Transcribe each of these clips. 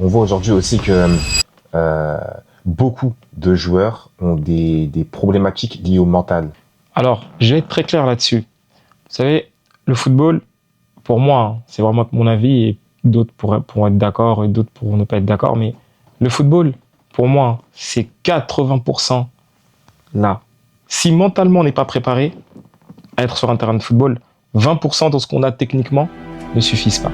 On voit aujourd'hui aussi que beaucoup de joueurs ont des problématiques liées au mental. Alors, je vais être très clair là-dessus. Vous savez, le football, pour moi, c'est vraiment mon avis et d'autres pourront être d'accord et d'autres pourront ne pas être d'accord, mais le football, pour moi, c'est 80% là. Si mentalement on n'est pas préparé à être sur un terrain de football, 20% de ce qu'on a techniquement ne suffisent pas.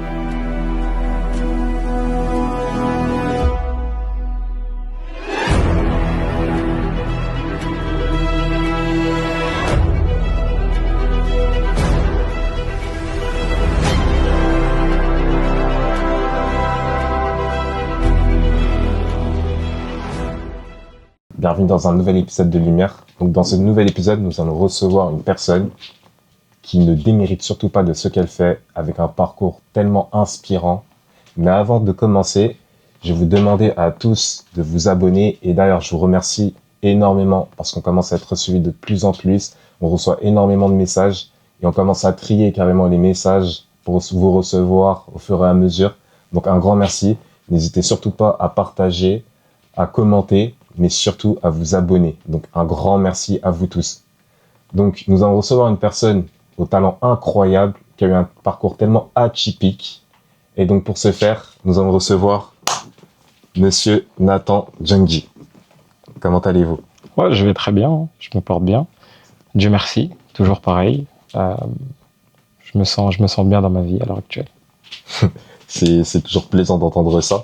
Bienvenue dans un nouvel épisode de Lumière. Donc dans ce nouvel épisode, nous allons recevoir une personne qui ne démérite surtout pas de ce qu'elle fait, avec un parcours tellement inspirant. Mais avant de commencer, je vais vous demander à tous de vous abonner. Et d'ailleurs, je vous remercie énormément parce qu'on commence à être suivi de plus en plus. On reçoit énormément de messages et on commence à trier carrément les messages pour vous recevoir au fur et à mesure. Donc un grand merci. N'hésitez surtout pas à partager, à commenter, mais surtout à vous abonner. Donc un grand merci à vous tous. Donc nous allons recevoir une personne au talent incroyable, qui a eu un parcours tellement atypique. Et donc pour ce faire, nous allons recevoir Monsieur Nathan Djangui. Comment allez-vous? Ouais, je vais très bien, je me porte bien. Dieu merci, toujours pareil. Je me sens bien dans ma vie à l'heure actuelle. C'est toujours plaisant d'entendre ça.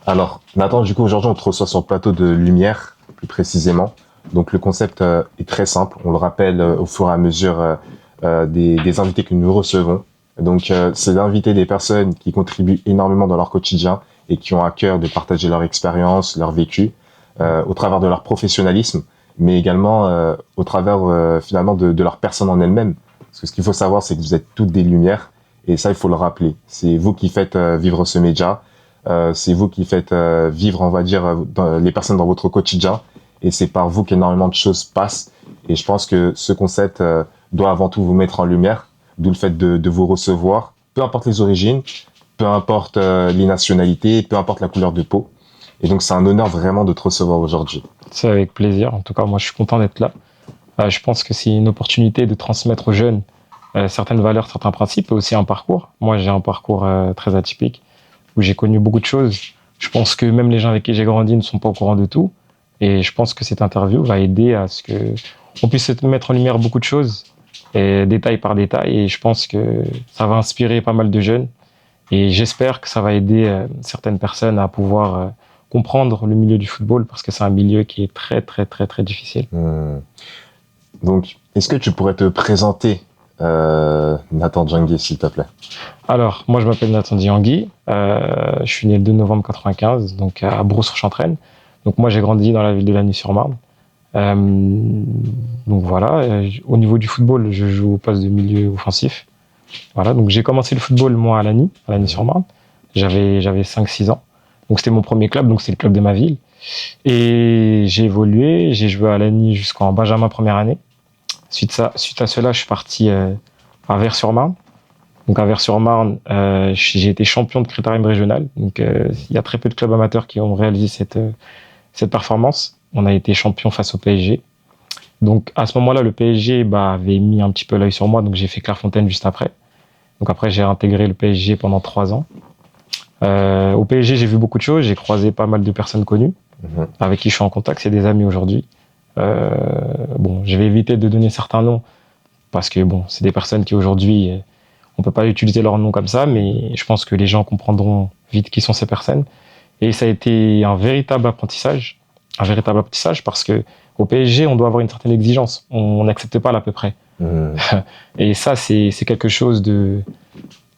Alors, Nathan, du coup, aujourd'hui, on te reçoit sur le plateau de Lumière, plus précisément. Donc, le concept est très simple. On le rappelle au fur et à mesure des invités que nous recevons. Donc, c'est d'inviter des personnes qui contribuent énormément dans leur quotidien et qui ont à cœur de partager leur expérience, leur vécu, au travers de leur professionnalisme, mais également au travers, finalement, de leur personne en elle-même. Parce que ce qu'il faut savoir, c'est que vous êtes toutes des lumières. Et ça, il faut le rappeler. C'est vous qui faites vivre ce média. C'est vous qui faites vivre, on va dire, les personnes dans votre quotidien, et c'est par vous qu'énormément de choses passent. Et je pense que ce concept doit avant tout vous mettre en lumière, d'où le fait de vous recevoir, peu importe les origines, peu importe les nationalités, peu importe la couleur de peau. Et donc c'est un honneur vraiment de te recevoir aujourd'hui. C'est avec plaisir. En tout cas, moi, je suis content d'être là. Je pense que c'est une opportunité de transmettre aux jeunes certaines valeurs, certains principes, et aussi un parcours. Moi, j'ai un parcours très atypique, où j'ai connu beaucoup de choses. Je pense que même les gens avec qui j'ai grandi ne sont pas au courant de tout. Et je pense que cette interview va aider à ce que on puisse mettre en lumière beaucoup de choses, et détail par détail. Et je pense que ça va inspirer pas mal de jeunes. Et j'espère que ça va aider certaines personnes à pouvoir comprendre le milieu du football, parce que c'est un milieu qui est très, très, très, très difficile. Donc, est-ce que tu pourrais te présenter, Nathan Djangui, s'il te plaît? Alors, moi, je m'appelle Nathan Djangui. Je suis né le 2 novembre 95, donc à Brou-sur-Chantraine. Donc, moi, j'ai grandi dans la ville de Lagny-sur-Marne. Donc, voilà. Au niveau du football, je joue au poste de milieu offensif. Voilà. Donc, j'ai commencé le football, moi, à Lagny-sur-Marne. J'avais 5-6 ans. Donc, c'était mon premier club. Donc, c'est le club de ma ville. Et j'ai évolué. J'ai joué à Lagny jusqu'en Benjamin première année. Suite à cela, je suis parti à Vers-sur-Marne. Donc à Vers-sur-Marne, j'ai été champion de critérium régional. Donc il y a très peu de clubs amateurs qui ont réalisé cette performance. On a été champion face au PSG. Donc à ce moment-là, le PSG avait mis un petit peu l'œil sur moi. Donc j'ai fait Clairefontaine juste après. Donc après, j'ai intégré le PSG pendant 3 ans. Au PSG, j'ai vu beaucoup de choses. J'ai croisé pas mal de personnes connues avec qui je suis en contact. C'est des amis aujourd'hui. Bon, je vais éviter de donner certains noms parce que bon, c'est des personnes qui aujourd'hui, on peut pas utiliser leur nom comme ça, mais je pense que les gens comprendront vite qui sont ces personnes. Et ça a été un véritable apprentissage parce que au PSG, on doit avoir une certaine exigence. On n'accepte pas l'à peu près. Et ça, c'est quelque chose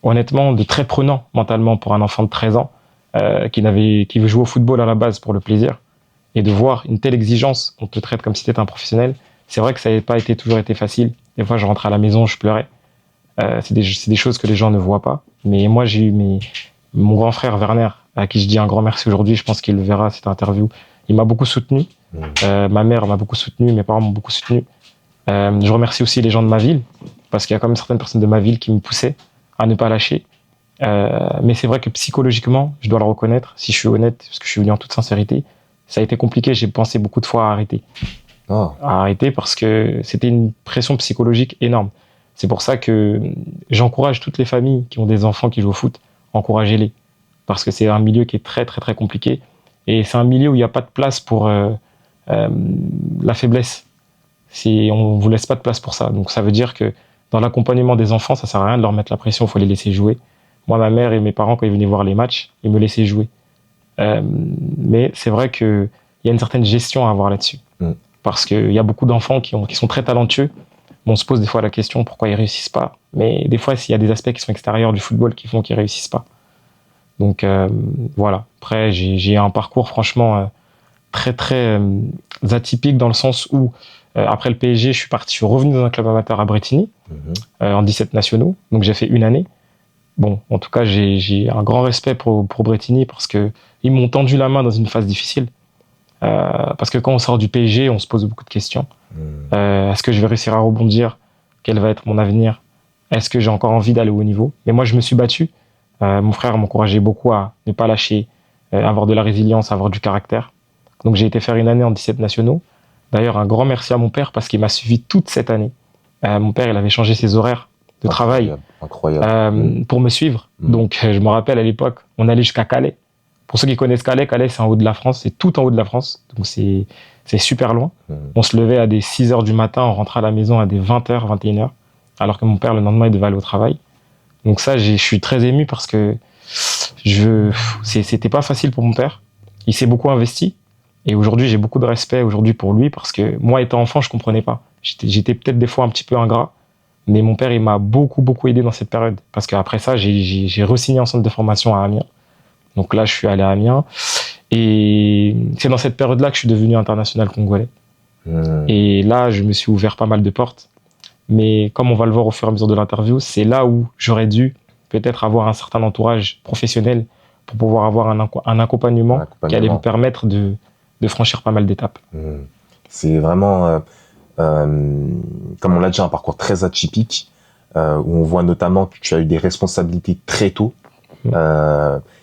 honnêtement, de très prenant mentalement pour un enfant de 13 ans qui veut jouer au football à la base pour le plaisir. Et de voir une telle exigence, on te traite comme si tu étais un professionnel, c'est vrai que ça n'a pas toujours été facile. Des fois, je rentrais à la maison, je pleurais. C'est des choses que les gens ne voient pas. Mais moi, j'ai eu mon grand frère Werner, à qui je dis un grand merci aujourd'hui. Je pense qu'il le verra, cette interview. Il m'a beaucoup soutenu. Ma mère m'a beaucoup soutenu. Mes parents m'ont beaucoup soutenu. Je remercie aussi les gens de ma ville, parce qu'il y a quand même certaines personnes de ma ville qui me poussaient à ne pas lâcher. Mais c'est vrai que psychologiquement, je dois le reconnaître, si je suis honnête, parce que je suis venu en toute sincérité, ça a été compliqué. J'ai pensé beaucoup de fois à arrêter. Oh. À arrêter parce que c'était une pression psychologique énorme. C'est pour ça que j'encourage toutes les familles qui ont des enfants qui jouent au foot, encouragez-les. Parce que c'est un milieu qui est très, très, très compliqué. Et c'est un milieu où il n'y a pas de place pour la faiblesse. On ne vous laisse pas de place pour ça. Donc ça veut dire que dans l'accompagnement des enfants, ça ne sert à rien de leur mettre la pression, il faut les laisser jouer. Moi, ma mère et mes parents, quand ils venaient voir les matchs, ils me laissaient jouer. Mais c'est vrai qu'il y a une certaine gestion à avoir là-dessus. Parce qu'il y a beaucoup d'enfants qui sont très talentueux. On se pose des fois la question pourquoi ils réussissent pas. Mais des fois, il y a des aspects qui sont extérieurs du football qui font qu'ils réussissent pas. Donc voilà. Après, j'ai un parcours franchement très très atypique dans le sens où après le PSG, je suis revenu dans un club amateur à Brétigny en 17 nationaux. Donc j'ai fait une année. Bon, en tout cas, j'ai un grand respect pour Brétigny parce que ils m'ont tendu la main dans une phase difficile. Parce que quand on sort du PSG, on se pose beaucoup de questions. Est-ce que je vais réussir à rebondir? Quel va être mon avenir? Est-ce que j'ai encore envie d'aller au haut niveau? Mais moi, je me suis battu. Mon frère m'encourageait beaucoup à ne pas lâcher, avoir de la résilience, avoir du caractère. Donc j'ai été faire une année en 17 nationaux. D'ailleurs, un grand merci à mon père parce qu'il m'a suivi toute cette année. Mon père, il avait changé ses horaires de travail pour me suivre. Donc je me rappelle à l'époque, on allait jusqu'à Calais. Pour ceux qui connaissent Calais, Calais c'est en haut de la France, c'est tout en haut de la France, donc c'est super loin. On se levait à des 6h du matin, on rentrait à la maison à des 20h, 21h, alors que mon père le lendemain il devait aller au travail. Donc ça, je suis très ému parce que c'était pas facile pour mon père. Il s'est beaucoup investi et aujourd'hui j'ai beaucoup de respect aujourd'hui pour lui parce que moi étant enfant je comprenais pas. J'étais peut-être des fois un petit peu ingrat, mais mon père il m'a beaucoup aidé dans cette période parce qu'après ça j'ai re-signé en centre de formation à Amiens. Donc là, je suis allé à Amiens. Et c'est dans cette période-là que je suis devenu international congolais. Et là, je me suis ouvert pas mal de portes. Mais comme on va le voir au fur et à mesure de l'interview, c'est là où j'aurais dû peut-être avoir un certain entourage professionnel pour pouvoir avoir un accompagnement qui allait me permettre de franchir pas mal d'étapes. C'est vraiment, comme on l'a dit, un parcours très atypique, où on voit notamment que tu as eu des responsabilités très tôt.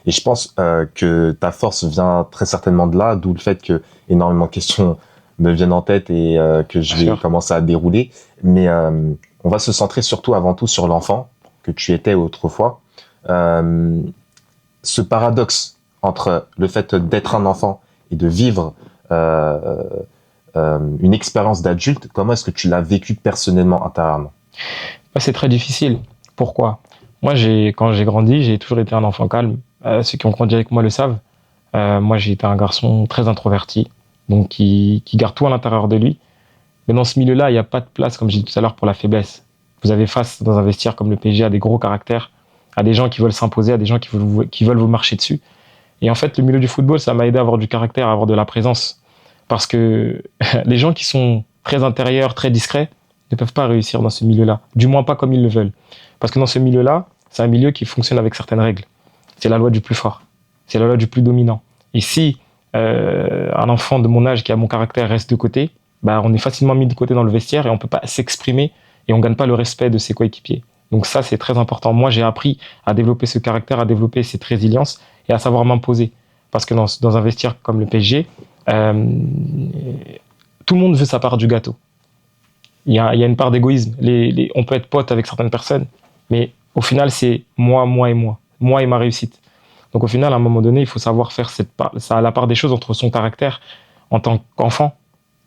Et je pense que ta force vient très certainement de là, d'où le fait que énormément de questions me viennent en tête et que je vais commencer à dérouler. Mais on va se centrer surtout avant tout sur l'enfant que tu étais autrefois. Ce paradoxe entre le fait d'être un enfant et de vivre une expérience d'adulte, comment est-ce que tu l'as vécu personnellement, intérieurement? C'est très difficile. Pourquoi? Moi, quand j'ai grandi, j'ai toujours été un enfant calme. Ceux qui ont grandi avec moi le savent. Moi, j'ai été un garçon très introverti, donc qui garde tout à l'intérieur de lui. Mais dans ce milieu-là, il n'y a pas de place, comme j'ai dit tout à l'heure, pour la faiblesse. Vous avez face, dans un vestiaire comme le PSG, à des gros caractères, à des gens qui veulent s'imposer, à des gens qui veulent vous marcher dessus. Et en fait, le milieu du football, ça m'a aidé à avoir du caractère, à avoir de la présence. Parce que les gens qui sont très intérieurs, très discrets, ne peuvent pas réussir dans ce milieu-là. Du moins pas comme ils le veulent. Parce que dans ce milieu-là, c'est un milieu qui fonctionne avec certaines règles. C'est la loi du plus fort. C'est la loi du plus dominant. Et si un enfant de mon âge qui a mon caractère reste de côté, bah, on est facilement mis de côté dans le vestiaire et on peut pas s'exprimer et on gagne pas le respect de ses coéquipiers. Donc ça, c'est très important. Moi, j'ai appris à développer ce caractère, à développer cette résilience et à savoir m'imposer. Parce que dans un vestiaire comme le PSG, tout le monde veut sa part du gâteau. Il y a une part d'égoïsme. On peut être pote avec certaines personnes, mais au final, c'est moi et ma réussite. Donc au final, à un moment donné, il faut savoir faire la part des choses entre son caractère en tant qu'enfant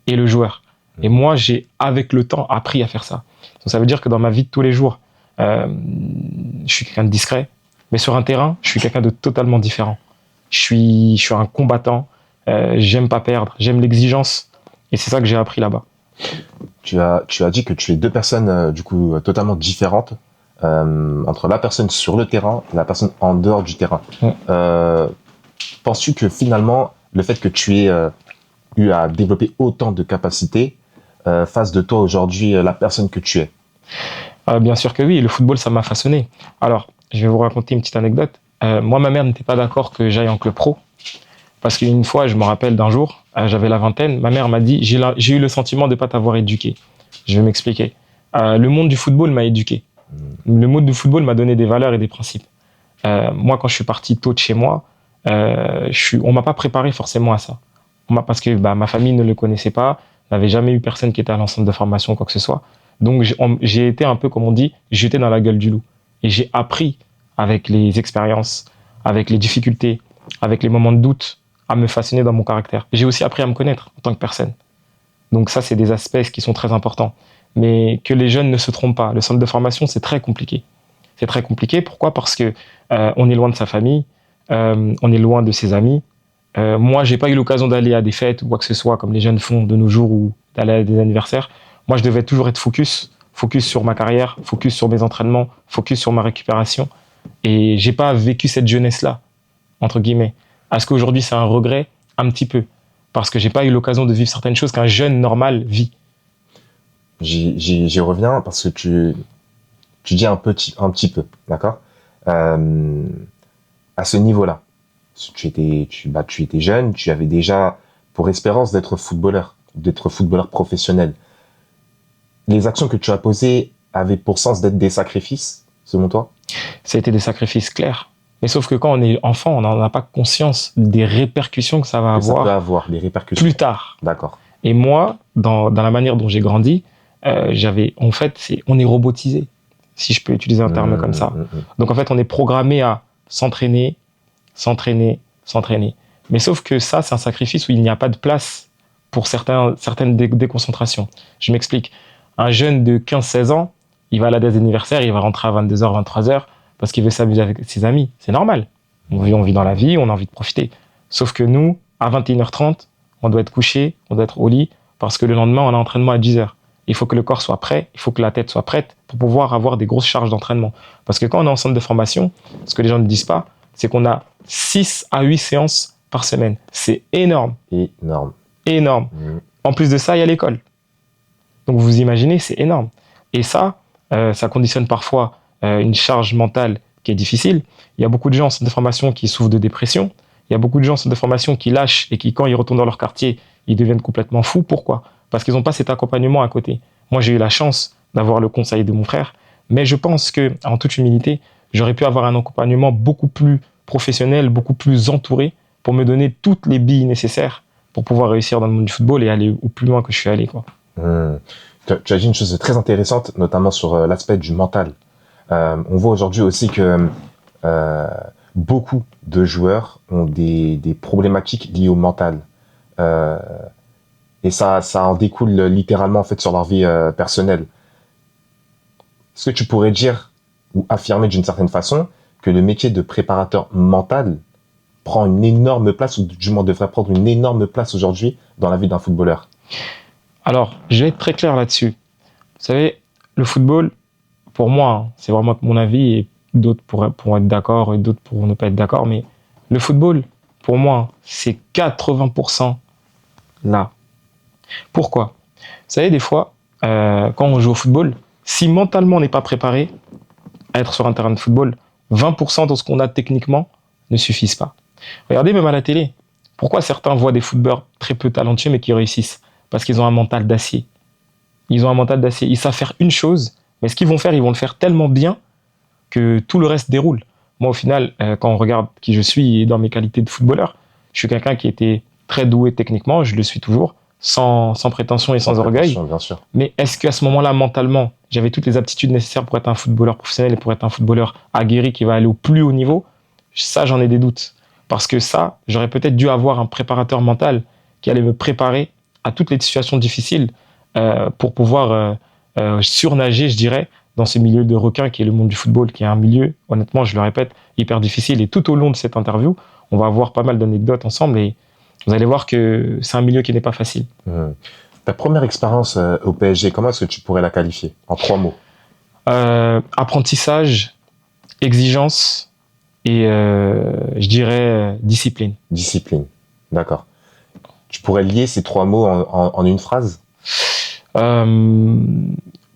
et le joueur. Et moi, j'ai, avec le temps, appris à faire ça. Donc ça veut dire que dans ma vie de tous les jours, je suis quelqu'un de discret, mais sur un terrain, je suis quelqu'un de totalement différent. Je suis un combattant, j'aime pas perdre, j'aime l'exigence, et c'est ça que j'ai appris là-bas. Tu as dit que tu es deux personnes du coup totalement différentes entre la personne sur le terrain et la personne en dehors du terrain. Penses-tu que finalement le fait que tu aies eu à développer autant de capacités fasse de toi aujourd'hui la personne que tu es? Bien sûr que oui, le football ça m'a façonné. Alors, je vais vous raconter une petite anecdote. Moi, ma mère n'était pas d'accord que j'aille en club pro. Parce qu'une fois, je me rappelle d'un jour, j'avais la vingtaine, ma mère m'a dit « J'ai eu le sentiment de ne pas t'avoir éduqué ». Je vais m'expliquer. Le monde du football m'a éduqué. Le monde du football m'a donné des valeurs et des principes. Moi, quand je suis parti tôt de chez moi, on m'a pas préparé forcément à ça. Parce que ma famille ne le connaissait pas, n'avait jamais eu personne qui était à l'ensemble de formation ou quoi que ce soit. Donc j'ai été un peu, comme on dit, jeté dans la gueule du loup. Et j'ai appris avec les expériences, avec les difficultés, avec les moments de doute, à me façonner dans mon caractère. J'ai aussi appris à me connaître en tant que personne. Donc ça, c'est des aspects qui sont très importants. Mais que les jeunes ne se trompent pas. Le centre de formation, c'est très compliqué. C'est très compliqué. Pourquoi ? Parce que on est loin de sa famille, on est loin de ses amis. Moi, j'ai pas eu l'occasion d'aller à des fêtes ou quoi que ce soit comme les jeunes font de nos jours ou d'aller à des anniversaires. Moi, je devais toujours être focus sur ma carrière, focus sur mes entraînements, focus sur ma récupération. Et j'ai pas vécu cette jeunesse-là, entre guillemets. Est-ce qu'aujourd'hui, c'est un regret ? Un petit peu. Parce que j'ai pas eu l'occasion de vivre certaines choses qu'un jeune normal vit. J'y reviens parce que tu dis un petit peu, d'accord? À ce niveau-là, tu étais jeune, tu avais déjà pour espérance d'être footballeur professionnel. Les actions que tu as posées avaient pour sens d'être des sacrifices, selon toi? Ça a été des sacrifices clairs. Mais sauf que quand on est enfant, on n'en a pas conscience des répercussions que ça va avoir. Ça peut avoir des répercussions. Plus tard. D'accord. Et moi, dans la manière dont j'ai grandi, on est robotisé, si je peux utiliser un terme comme ça. Donc en fait, on est programmé à s'entraîner. Mais sauf que ça, c'est un sacrifice où il n'y a pas de place pour certaines déconcentrations. Je m'explique. Un jeune de 15-16 ans, il va à la date d'anniversaire, il va rentrer à 22h, 23h, parce qu'il veut s'amuser avec ses amis. C'est normal. On vit dans la vie, on a envie de profiter. Sauf que nous, à 21h30, on doit être couché, on doit être au lit, parce que le lendemain, on a entraînement à 10h. Il faut que le corps soit prêt, il faut que la tête soit prête pour pouvoir avoir des grosses charges d'entraînement. Parce que quand on est en centre de formation, ce que les gens ne disent pas, c'est qu'on a 6 à 8 séances par semaine. C'est énorme. Énorme. En plus de ça, il y a l'école. Donc vous imaginez, c'est énorme. Et ça conditionne parfois une charge mentale qui est difficile. Il y a beaucoup de gens en centre de formation qui souffrent de dépression. Il y a beaucoup de gens en centre de formation qui lâchent et qui, quand ils retournent dans leur quartier, ils deviennent complètement fous. Pourquoi ? Parce qu'ils n'ont pas cet accompagnement à côté. Moi, j'ai eu la chance d'avoir le conseil de mon frère, mais je pense que, en toute humilité, j'aurais pu avoir un accompagnement beaucoup plus professionnel, beaucoup plus entouré, pour me donner toutes les billes nécessaires pour pouvoir réussir dans le monde du football et aller au plus loin que je suis allé, quoi. Tu as dit une chose très intéressante, notamment sur l'aspect du mental. On voit aujourd'hui aussi que beaucoup de joueurs ont des problématiques liées au mental. Et ça en découle littéralement en fait sur leur vie personnelle. Est-ce que tu pourrais dire ou affirmer d'une certaine façon que le métier de préparateur mental prend une énorme place, ou du moins devrait prendre une énorme place aujourd'hui dans la vie d'un footballeur? Alors, je vais être très clair là-dessus. Vous savez, le football, pour moi, c'est vraiment mon avis, et d'autres pourront être d'accord et d'autres pourront ne pas être d'accord, mais le football, pour moi, c'est 80% là. Pourquoi ? Vous savez, des fois, quand on joue au football, si mentalement on n'est pas préparé à être sur un terrain de football, 20% de ce qu'on a techniquement ne suffisent pas. Regardez même à la télé. Pourquoi certains voient des footballeurs très peu talentueux mais qui réussissent ? Parce qu'ils ont un mental d'acier. Ils ont un mental d'acier. Ils savent faire une chose, mais ce qu'ils vont faire, ils vont le faire tellement bien que tout le reste déroule. Moi, au final, quand on regarde qui je suis et dans mes qualités de footballeur, je suis quelqu'un qui était très doué techniquement, je le suis toujours, sans prétention et sans orgueil. Bien sûr. Mais est-ce qu'à ce moment-là, mentalement, j'avais toutes les aptitudes nécessaires pour être un footballeur professionnel et pour être un footballeur aguerri qui va aller au plus haut niveau ? Ça, j'en ai des doutes. Parce que ça, j'aurais peut-être dû avoir un préparateur mental qui allait me préparer à toutes les situations difficiles pour pouvoir surnager, je dirais, dans ce milieu de requins qui est le monde du football, qui est un milieu, honnêtement, je le répète, hyper difficile. Et tout au long de cette interview, on va avoir pas mal d'anecdotes ensemble et vous allez voir que c'est un milieu qui n'est pas facile. Ta première expérience au PSG, comment est-ce que tu pourrais la qualifier en 3 mots ? Apprentissage, exigence et je dirais discipline. Discipline, d'accord. Tu pourrais lier ces 3 mots en une phrase ?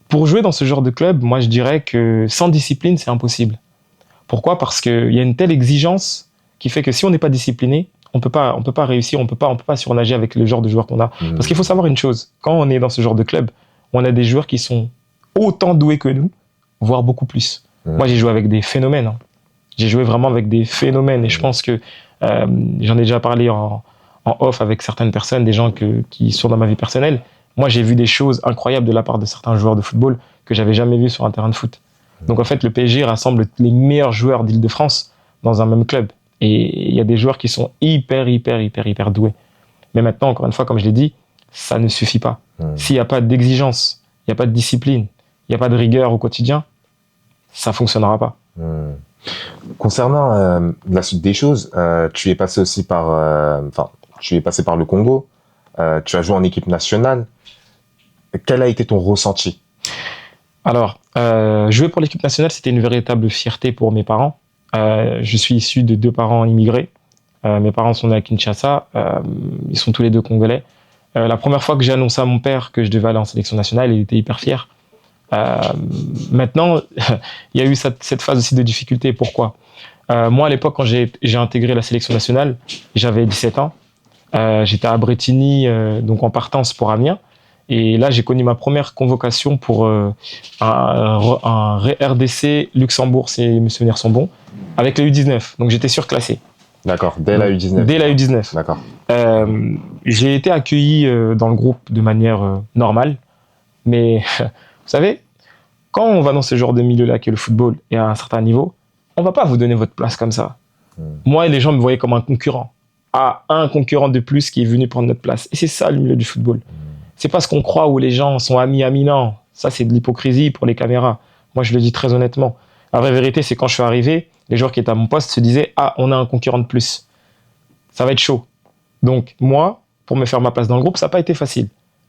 Pour jouer dans ce genre de club, moi je dirais que sans discipline, c'est impossible. Pourquoi ? Parce qu'il y a une telle exigence qui fait que si on n'est pas discipliné, on peut pas réussir, on peut pas surnager avec le genre de joueurs qu'on a. Parce qu'il faut savoir une chose, quand on est dans ce genre de club, on a des joueurs qui sont autant doués que nous, voire beaucoup plus. Moi, j'ai joué avec des phénomènes. J'ai joué vraiment avec des phénomènes et je pense que j'en ai déjà parlé en off avec certaines personnes, des gens qui sont dans ma vie personnelle. Moi, j'ai vu des choses incroyables de la part de certains joueurs de football que j'avais jamais vu sur un terrain de foot. Donc en fait, le PSG rassemble les meilleurs joueurs d'Île-de-France dans un même club. Et il y a des joueurs qui sont hyper doués. Mais maintenant, encore une fois, comme je l'ai dit, ça ne suffit pas. S'il n'y a pas d'exigence, il n'y a pas de discipline, il n'y a pas de rigueur au quotidien, ça fonctionnera pas. Concernant la suite des choses, tu es passé aussi tu es passé par le Congo. Tu as joué en équipe nationale. Quel a été ton ressenti? Alors, jouer pour l'équipe nationale, c'était une véritable fierté pour mes parents. Je suis issu de 2 parents immigrés. Mes parents sont nés à Kinshasa. Ils sont tous les 2 congolais. La première fois que j'ai annoncé à mon père que je devais aller en sélection nationale, il était hyper fier. Maintenant, il y a eu cette phase aussi de difficulté. Pourquoi? Moi, à l'époque, quand j'ai intégré la sélection nationale, j'avais 17 ans. J'étais à Bretigny, donc en partance pour Amiens. Et là, j'ai connu ma première convocation pour un RDC Luxembourg, si mes souvenirs sont bons, avec la U19. Donc j'étais surclassé. D'accord, dès la U19. Dès la U19. D'accord. J'ai été accueilli dans le groupe de manière normale. Mais vous savez, quand on va dans ce genre de milieu-là qui est le football et à un certain niveau, on va pas vous donner votre place comme ça. Moi, les gens me voyaient comme un concurrent. Un concurrent de plus qui est venu prendre notre place. Et c'est ça le milieu du football. C'est pas ce qu'on croit où les gens sont amis, non. Ça, c'est de l'hypocrisie pour les caméras. Moi, je le dis très honnêtement. La vraie vérité, c'est quand je suis arrivé, les joueurs qui étaient à mon poste se disaient « Ah, on a un concurrent de plus. Ça va être chaud. » Donc, moi, pour me faire ma place dans le groupe, ça n'a pas été facile.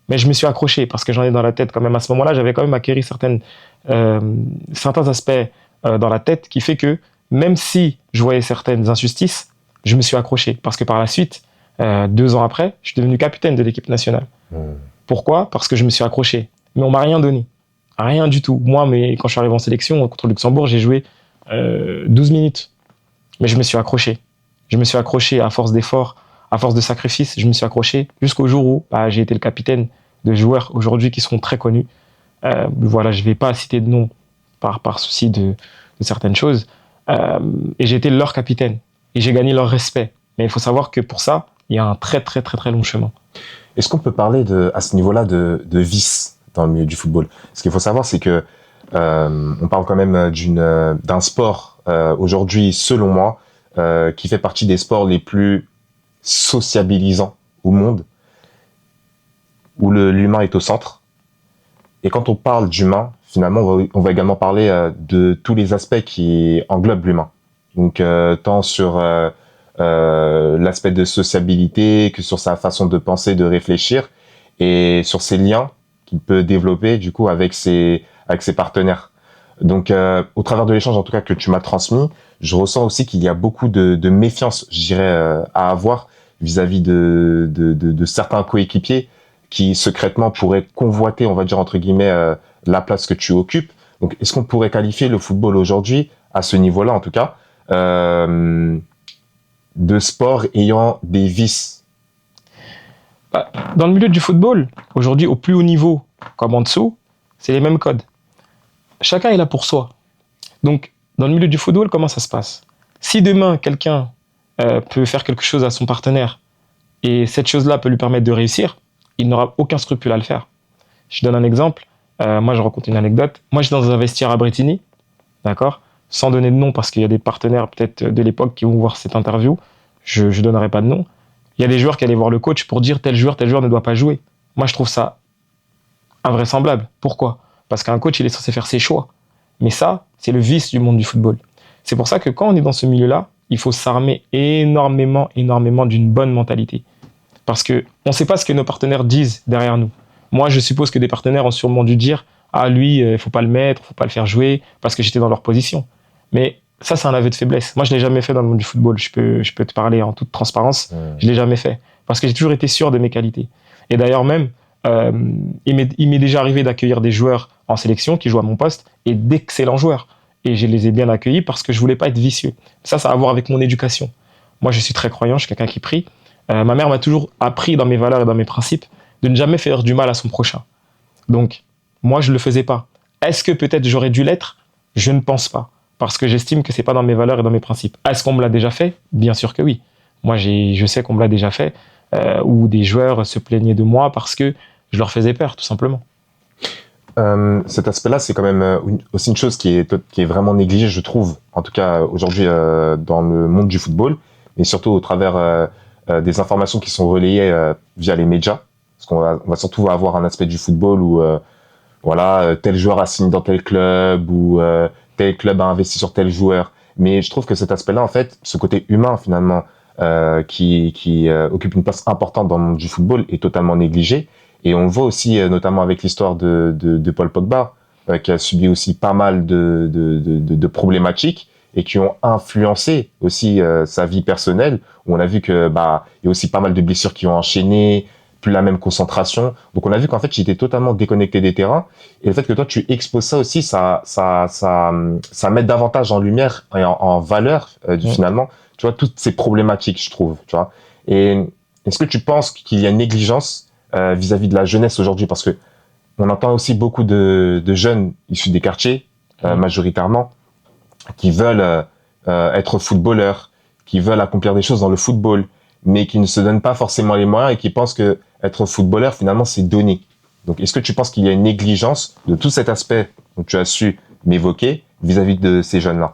Mais je me suis accroché parce que j'en ai dans la tête quand même. À ce moment-là, j'avais quand même acquis certains aspects dans la tête qui fait que même si je voyais certaines injustices, je me suis accroché. Parce que par la suite, 2 ans après, je suis devenu capitaine de l'équipe nationale. Pourquoi? Parce que je me suis accroché. Mais on m'a rien donné. Rien du tout. Moi, quand je suis arrivé en sélection contre le Luxembourg, j'ai joué 12 minutes. Mais je me suis accroché. Je me suis accroché à force d'efforts, à force de sacrifices. Je me suis accroché jusqu'au jour où j'ai été le capitaine de joueurs aujourd'hui qui sont très connus. Voilà, je ne vais pas citer de nom par souci de certaines choses. Et j'ai été leur capitaine. Et j'ai gagné leur respect. Mais il faut savoir que pour ça, il y a un très long chemin. Est-ce qu'on peut parler à ce niveau-là de vice dans le milieu du football? Ce qu'il faut savoir, c'est que on parle quand même d'un sport aujourd'hui, selon moi, qui fait partie des sports les plus sociabilisants au monde, où l'humain est au centre. Et quand on parle d'humain, finalement, on va également parler de tous les aspects qui englobent l'humain. Donc, tant sur l'aspect de sociabilité que sur sa façon de penser, de réfléchir, et sur ses liens qu'il peut développer du coup avec ses partenaires. Donc, au travers de l'échange en tout cas que tu m'as transmis, je ressens aussi qu'il y a beaucoup de méfiance, je dirais, à avoir vis-à-vis de certains coéquipiers qui secrètement pourraient convoiter, on va dire entre guillemets, la place que tu occupes. Donc, est-ce qu'on pourrait qualifier le football aujourd'hui, à ce niveau-là en tout cas, de sport ayant des vices? Dans le milieu du football, aujourd'hui, au plus haut niveau comme en dessous, c'est les mêmes codes. Chacun est là pour soi. Donc, dans le milieu du football, comment ça se passe? Si demain, quelqu'un peut faire quelque chose à son partenaire et cette chose-là peut lui permettre de réussir, il n'aura aucun scrupule à le faire. Je donne un exemple. Moi, je raconte une anecdote. Moi, j'étais dans un vestiaire à Bretigny, d'accord? Sans donner de nom parce qu'il y a des partenaires peut-être de l'époque qui vont voir cette interview. Je ne donnerai pas de nom. Il y a des joueurs qui allaient voir le coach pour dire tel joueur ne doit pas jouer. Moi, je trouve ça invraisemblable. Pourquoi? Parce qu'un coach, il est censé faire ses choix. Mais ça, c'est le vice du monde du football. C'est pour ça que quand on est dans ce milieu-là, il faut s'armer énormément d'une bonne mentalité. Parce qu'on ne sait pas ce que nos partenaires disent derrière nous. Moi, je suppose que des partenaires ont sûrement dû dire « Ah, lui, il ne faut pas le mettre, il ne faut pas le faire jouer, parce que j'étais dans leur position. » Mais ça, c'est un aveu de faiblesse. Moi, je ne l'ai jamais fait dans le monde du football. Je peux te parler en toute transparence. Je ne l'ai jamais fait. Parce que j'ai toujours été sûr de mes qualités. Et d'ailleurs, même, il m'est déjà arrivé d'accueillir des joueurs en sélection qui jouent à mon poste et d'excellents joueurs. Et je les ai bien accueillis parce que je ne voulais pas être vicieux. Ça a à voir avec mon éducation. Moi, je suis très croyant, je suis quelqu'un qui prie. Ma mère m'a toujours appris dans mes valeurs et dans mes principes de ne jamais faire du mal à son prochain. Donc, moi, je ne le faisais pas. Est-ce que peut-être j'aurais dû l'être? Je ne pense pas. parce que j'estime que c'est pas dans mes valeurs et dans mes principes. Est-ce qu'on me l'a déjà fait? Bien sûr que oui. Moi, je sais qu'on me l'a déjà fait, où des joueurs se plaignaient de moi parce que je leur faisais peur, tout simplement. Cet aspect-là, c'est quand même aussi une chose qui est vraiment négligée, je trouve, en tout cas aujourd'hui dans le monde du football, et surtout au travers des informations qui sont relayées via les médias, parce on va surtout avoir un aspect du football où voilà, tel joueur a signé dans tel club ou tel club a investi sur tel joueur. Mais je trouve que cet aspect-là, en fait, ce côté humain finalement, qui occupe une place importante dans le monde du football, est totalement négligé. Et on le voit aussi, notamment avec l'histoire de Paul Pogba, qui a subi aussi pas mal de problématiques et qui ont influencé aussi sa vie personnelle. Où on a vu que il y a aussi pas mal de blessures qui ont enchaîné, plus la même concentration. Donc on a vu qu'en fait, j'étais totalement déconnecté des terrains. Et le fait que toi, tu exposes ça aussi, ça met davantage en lumière et en valeur, finalement, tu vois, toutes ces problématiques, je trouve, tu vois. Et est-ce que tu penses qu'il y a une négligence vis-à-vis de la jeunesse aujourd'hui? Parce que on entend aussi beaucoup de jeunes issus des quartiers, majoritairement, qui veulent être footballeurs, qui veulent accomplir des choses dans le football, mais qui ne se donnent pas forcément les moyens et qui pensent que être footballeur, finalement, c'est donné. Donc, est-ce que tu penses qu'il y a une négligence de tout cet aspect dont tu as su m'évoquer vis-à-vis de ces jeunes-là?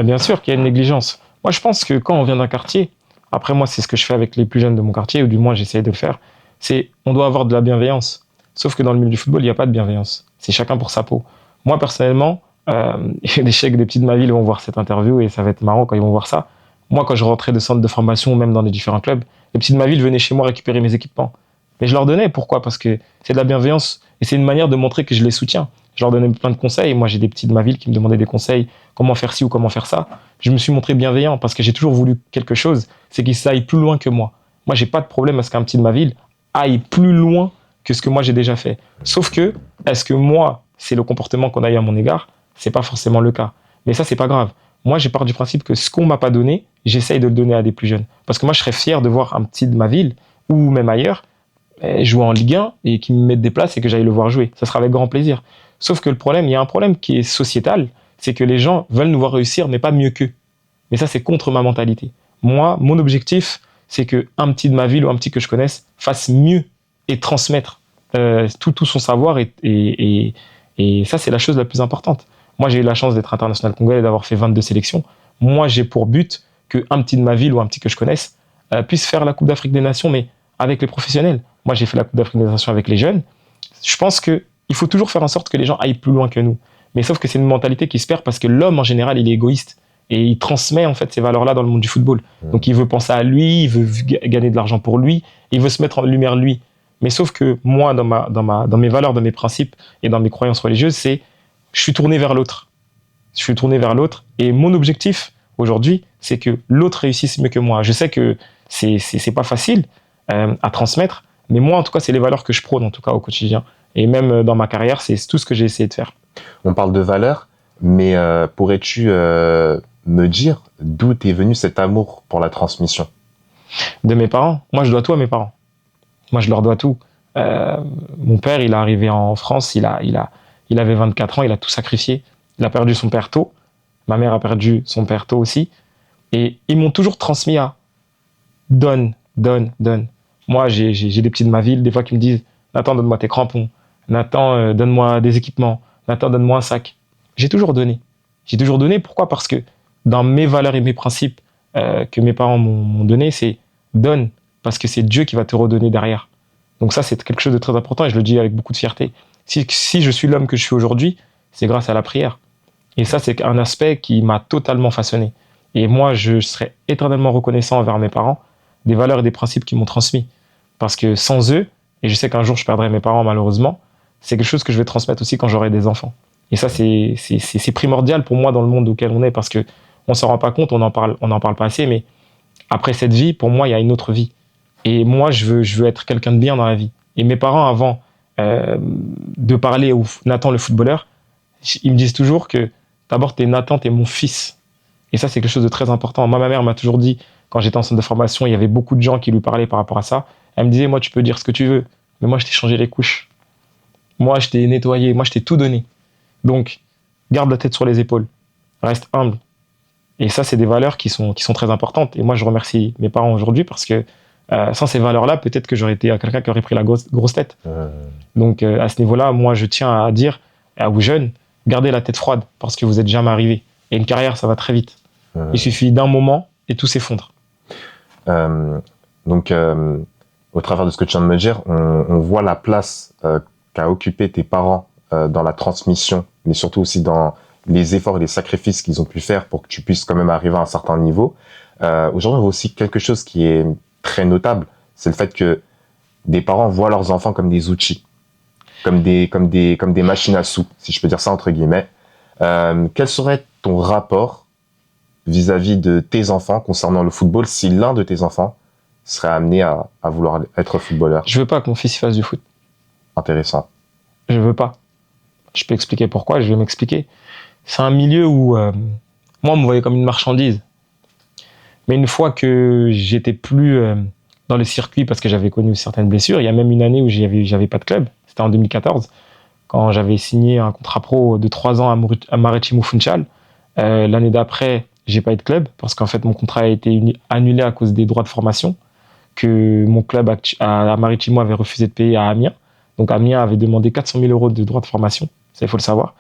Bien sûr qu'il y a une négligence. Moi, je pense que quand on vient d'un quartier, après moi, c'est ce que je fais avec les plus jeunes de mon quartier, ou du moins j'essaie de le faire, c'est on doit avoir de la bienveillance. Sauf que dans le milieu du football, il n'y a pas de bienveillance. C'est chacun pour sa peau. Moi, personnellement, des chèques des petits de ma ville vont voir cette interview et ça va être marrant quand ils vont voir ça. Moi, quand je rentrais de centre de formation, même dans les différents clubs, les petits de ma ville venaient chez moi récupérer mes équipements. Mais je leur donnais. Pourquoi? Parce que c'est de la bienveillance et c'est une manière de montrer que je les soutiens. Je leur donnais plein de conseils. Moi, j'ai des petits de ma ville qui me demandaient des conseils, comment faire ci ou comment faire ça. Je me suis montré bienveillant parce que j'ai toujours voulu quelque chose, c'est qu'ils aillent plus loin que moi. Moi, j'ai pas de problème à ce qu'un petit de ma ville aille plus loin que ce que moi j'ai déjà fait. Sauf que, est-ce que moi, c'est le comportement qu'on a eu à mon égard? C'est pas forcément le cas. Mais ça, c'est pas grave. Moi, j'ai part du principe que ce qu'on m'a pas donné, j'essaye de le donner à des plus jeunes. Parce que moi, je serais fier de voir un petit de ma ville, ou même ailleurs, jouer en Ligue 1 et qui me mette des places et que j'aille le voir jouer. Ça sera avec grand plaisir. Sauf que le problème, il y a un problème qui est sociétal, c'est que les gens veulent nous voir réussir, mais pas mieux qu'eux. Mais ça, c'est contre ma mentalité. Moi, mon objectif, c'est qu'un petit de ma ville ou un petit que je connaisse fasse mieux et transmettre tout son savoir. Et ça, c'est la chose la plus importante. Moi, j'ai eu la chance d'être international congolais et d'avoir fait 22 sélections. Moi, j'ai pour but qu'un petit de ma ville ou un petit que je connaisse puisse faire la Coupe d'Afrique des Nations, mais avec les professionnels. Moi, j'ai fait la Coupe d'Afrique des Nations avec les jeunes. Je pense qu'il faut toujours faire en sorte que les gens aillent plus loin que nous. Mais sauf que c'est une mentalité qui se perd parce que l'homme, en général, il est égoïste. Et il transmet, en fait, ces valeurs-là dans le monde du football. Donc, il veut penser à lui, il veut gagner de l'argent pour lui, il veut se mettre en lumière lui. Mais sauf que moi, dans mes valeurs, dans mes principes et dans mes croyances religieuses, c'est je suis tourné vers l'autre. Je suis tourné vers l'autre. Et mon objectif, aujourd'hui, c'est que l'autre réussisse mieux que moi. Je sais que c'est pas facile à transmettre, mais moi, en tout cas, c'est les valeurs que je prône, en tout cas, au quotidien. Et même dans ma carrière, c'est tout ce que j'ai essayé de faire. On parle de valeurs, mais pourrais-tu me dire d'où t'es venu cet amour pour la transmission? De mes parents. Moi, je dois tout à mes parents. Moi, je leur dois tout. Mon père, il est arrivé en France, il avait 24 ans, il a tout sacrifié. Il a perdu son père tôt. Ma mère a perdu son père tôt aussi. Et ils m'ont toujours transmis à donne, donne, donne. Moi, j'ai des petits de ma ville, des fois, qui me disent Nathan, donne-moi tes crampons. Nathan, donne-moi des équipements. Nathan, donne-moi un sac. J'ai toujours donné. J'ai toujours donné. Pourquoi? Parce que dans mes valeurs et mes principes que mes parents m'ont donné, c'est donne, parce que c'est Dieu qui va te redonner derrière. Donc ça, c'est quelque chose de très important et je le dis avec beaucoup de fierté. Si je suis l'homme que je suis aujourd'hui, c'est grâce à la prière. Et ça, c'est un aspect qui m'a totalement façonné. Et moi, je serai éternellement reconnaissant envers mes parents des valeurs et des principes qu'ils m'ont transmis. Parce que sans eux, et je sais qu'un jour je perdrai mes parents malheureusement, c'est quelque chose que je vais transmettre aussi quand j'aurai des enfants. Et ça, c'est primordial pour moi dans le monde auquel on est, parce que on s'en rend pas compte, on n'en parle pas assez, mais après cette vie, pour moi, il y a une autre vie. Et moi, je veux être quelqu'un de bien dans la vie. Et mes parents, avant de parler au Nathan le footballeur, ils me disent toujours que d'abord, t'es Nathan, t'es mon fils. Et ça, c'est quelque chose de très important. Moi, ma mère m'a toujours dit, quand j'étais en centre de formation, il y avait beaucoup de gens qui lui parlaient par rapport à ça. Elle me disait, moi, tu peux dire ce que tu veux, mais moi, je t'ai changé les couches. Moi, je t'ai nettoyé, moi, je t'ai tout donné. Donc, garde la tête sur les épaules. reste humble. Et ça, c'est des valeurs qui sont très importantes. Et moi, je remercie mes parents aujourd'hui parce que sans ces valeurs-là, peut-être que j'aurais été quelqu'un qui aurait pris la grosse tête. Donc, à ce niveau-là, moi, je tiens à dire à vous jeunes, gardez la tête froide parce que vous n'êtes jamais arrivés. Et une carrière, ça va très vite. Il suffit d'un moment et tout s'effondre. Donc, au travers de ce que tu viens de me dire, on voit la place qu'a occupé tes parents dans la transmission, mais surtout aussi dans les efforts et les sacrifices qu'ils ont pu faire pour que tu puisses quand même arriver à un certain niveau. Aujourd'hui, on voit aussi quelque chose qui est très notable, c'est le fait que des parents voient leurs enfants comme des outils, comme des machines à sous, si je peux dire ça entre guillemets. Quel serait ton rapport vis-à-vis de tes enfants concernant le football si l'un de tes enfants serait amené à vouloir être footballeur? Je veux pas que mon fils fasse du foot. Intéressant. Je veux pas. Je peux expliquer pourquoi, je vais m'expliquer. C'est un milieu où moi, on me voyait comme une marchandise. Mais une fois que j'étais plus dans le circuit parce que j'avais connu certaines blessures, il y a même une année où j'avais pas de club, c'était en 2014, quand j'avais signé un contrat pro de 3 ans à Maritimo Funchal. L'année d'après, j'ai pas eu de club parce qu'en fait, mon contrat a été annulé à cause des droits de formation que mon club à Maritimo avait refusé de payer à Amiens. Donc Amiens avait demandé 400 000 euros de droits de formation, ça il faut le savoir.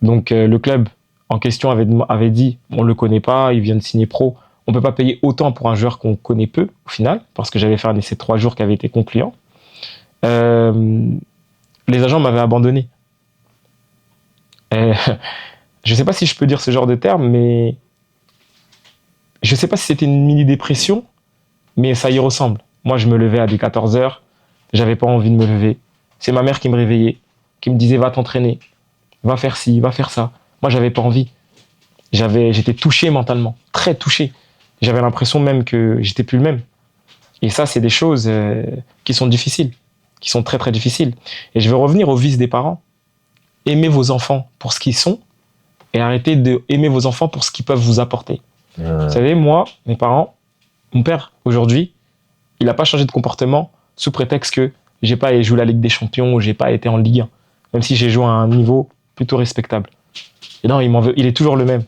Donc le club en question avait dit, on le connaît pas, il vient de signer pro, on peut pas payer autant pour un joueur qu'on connaît peu au final, parce que j'avais fait un essai de 3 jours qui avait été concluant. Les agents m'avaient abandonné. Je sais pas si je peux dire ce genre de terme, mais je sais pas si c'était une mini-dépression, mais ça y ressemble. Moi, je me levais à des 14 heures, j'avais pas envie de me lever. C'est ma mère qui me réveillait, qui me disait va t'entraîner, va faire ci, va faire ça. Moi, j'avais pas envie. J'étais touché mentalement, très touché. J'avais l'impression même que j'étais plus le même. Et ça, c'est des choses qui sont difficiles, qui sont très très difficiles. Et je vais revenir au vice des parents. Aimez vos enfants pour ce qu'ils sont et arrêtez d'aimer vos enfants pour ce qu'ils peuvent vous apporter. Vous savez, moi, mes parents, mon père, aujourd'hui, il n'a pas changé de comportement sous prétexte que j'ai pas joué la Ligue des Champions ou j'ai pas été en Ligue 1, même si j'ai joué à un niveau plutôt respectable. Et non, il m'en veut, il est toujours le même.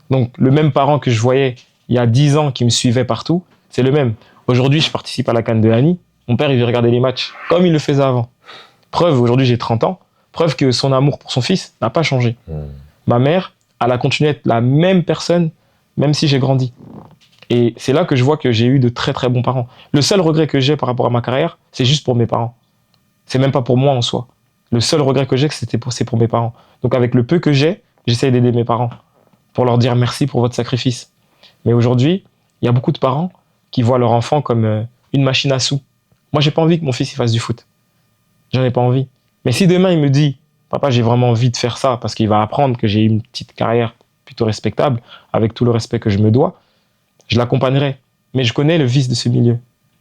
Donc, le même parent que je voyais il y a 10 ans qui me suivait partout, c'est le même. Aujourd'hui, je participe à la CAN de Hani. Mon père, il vient regarder les matchs comme il le faisait avant. Preuve, aujourd'hui, j'ai 30 ans. Preuve que son amour pour son fils n'a pas changé. Ma mère, elle a continué à être la même personne, même si j'ai grandi. Et c'est là que je vois que j'ai eu de très très bons parents. Le seul regret que j'ai par rapport à ma carrière, c'est juste pour mes parents. C'est même pas pour moi en soi. Le seul regret que j'ai, c'est pour mes parents. Donc avec le peu que j'ai, j'essaie d'aider mes parents pour leur dire merci pour votre sacrifice. Mais aujourd'hui, il y a beaucoup de parents qui voient leur enfant comme une machine à sous. Moi, j'ai pas envie que mon fils il fasse du foot. J'en ai pas envie. Mais si demain il me dit, papa, j'ai vraiment envie de faire ça parce qu'il va apprendre que j'ai une petite carrière plutôt respectable, avec tout le respect que je me dois, je l'accompagnerai. Mais je connais le vice de ce milieu.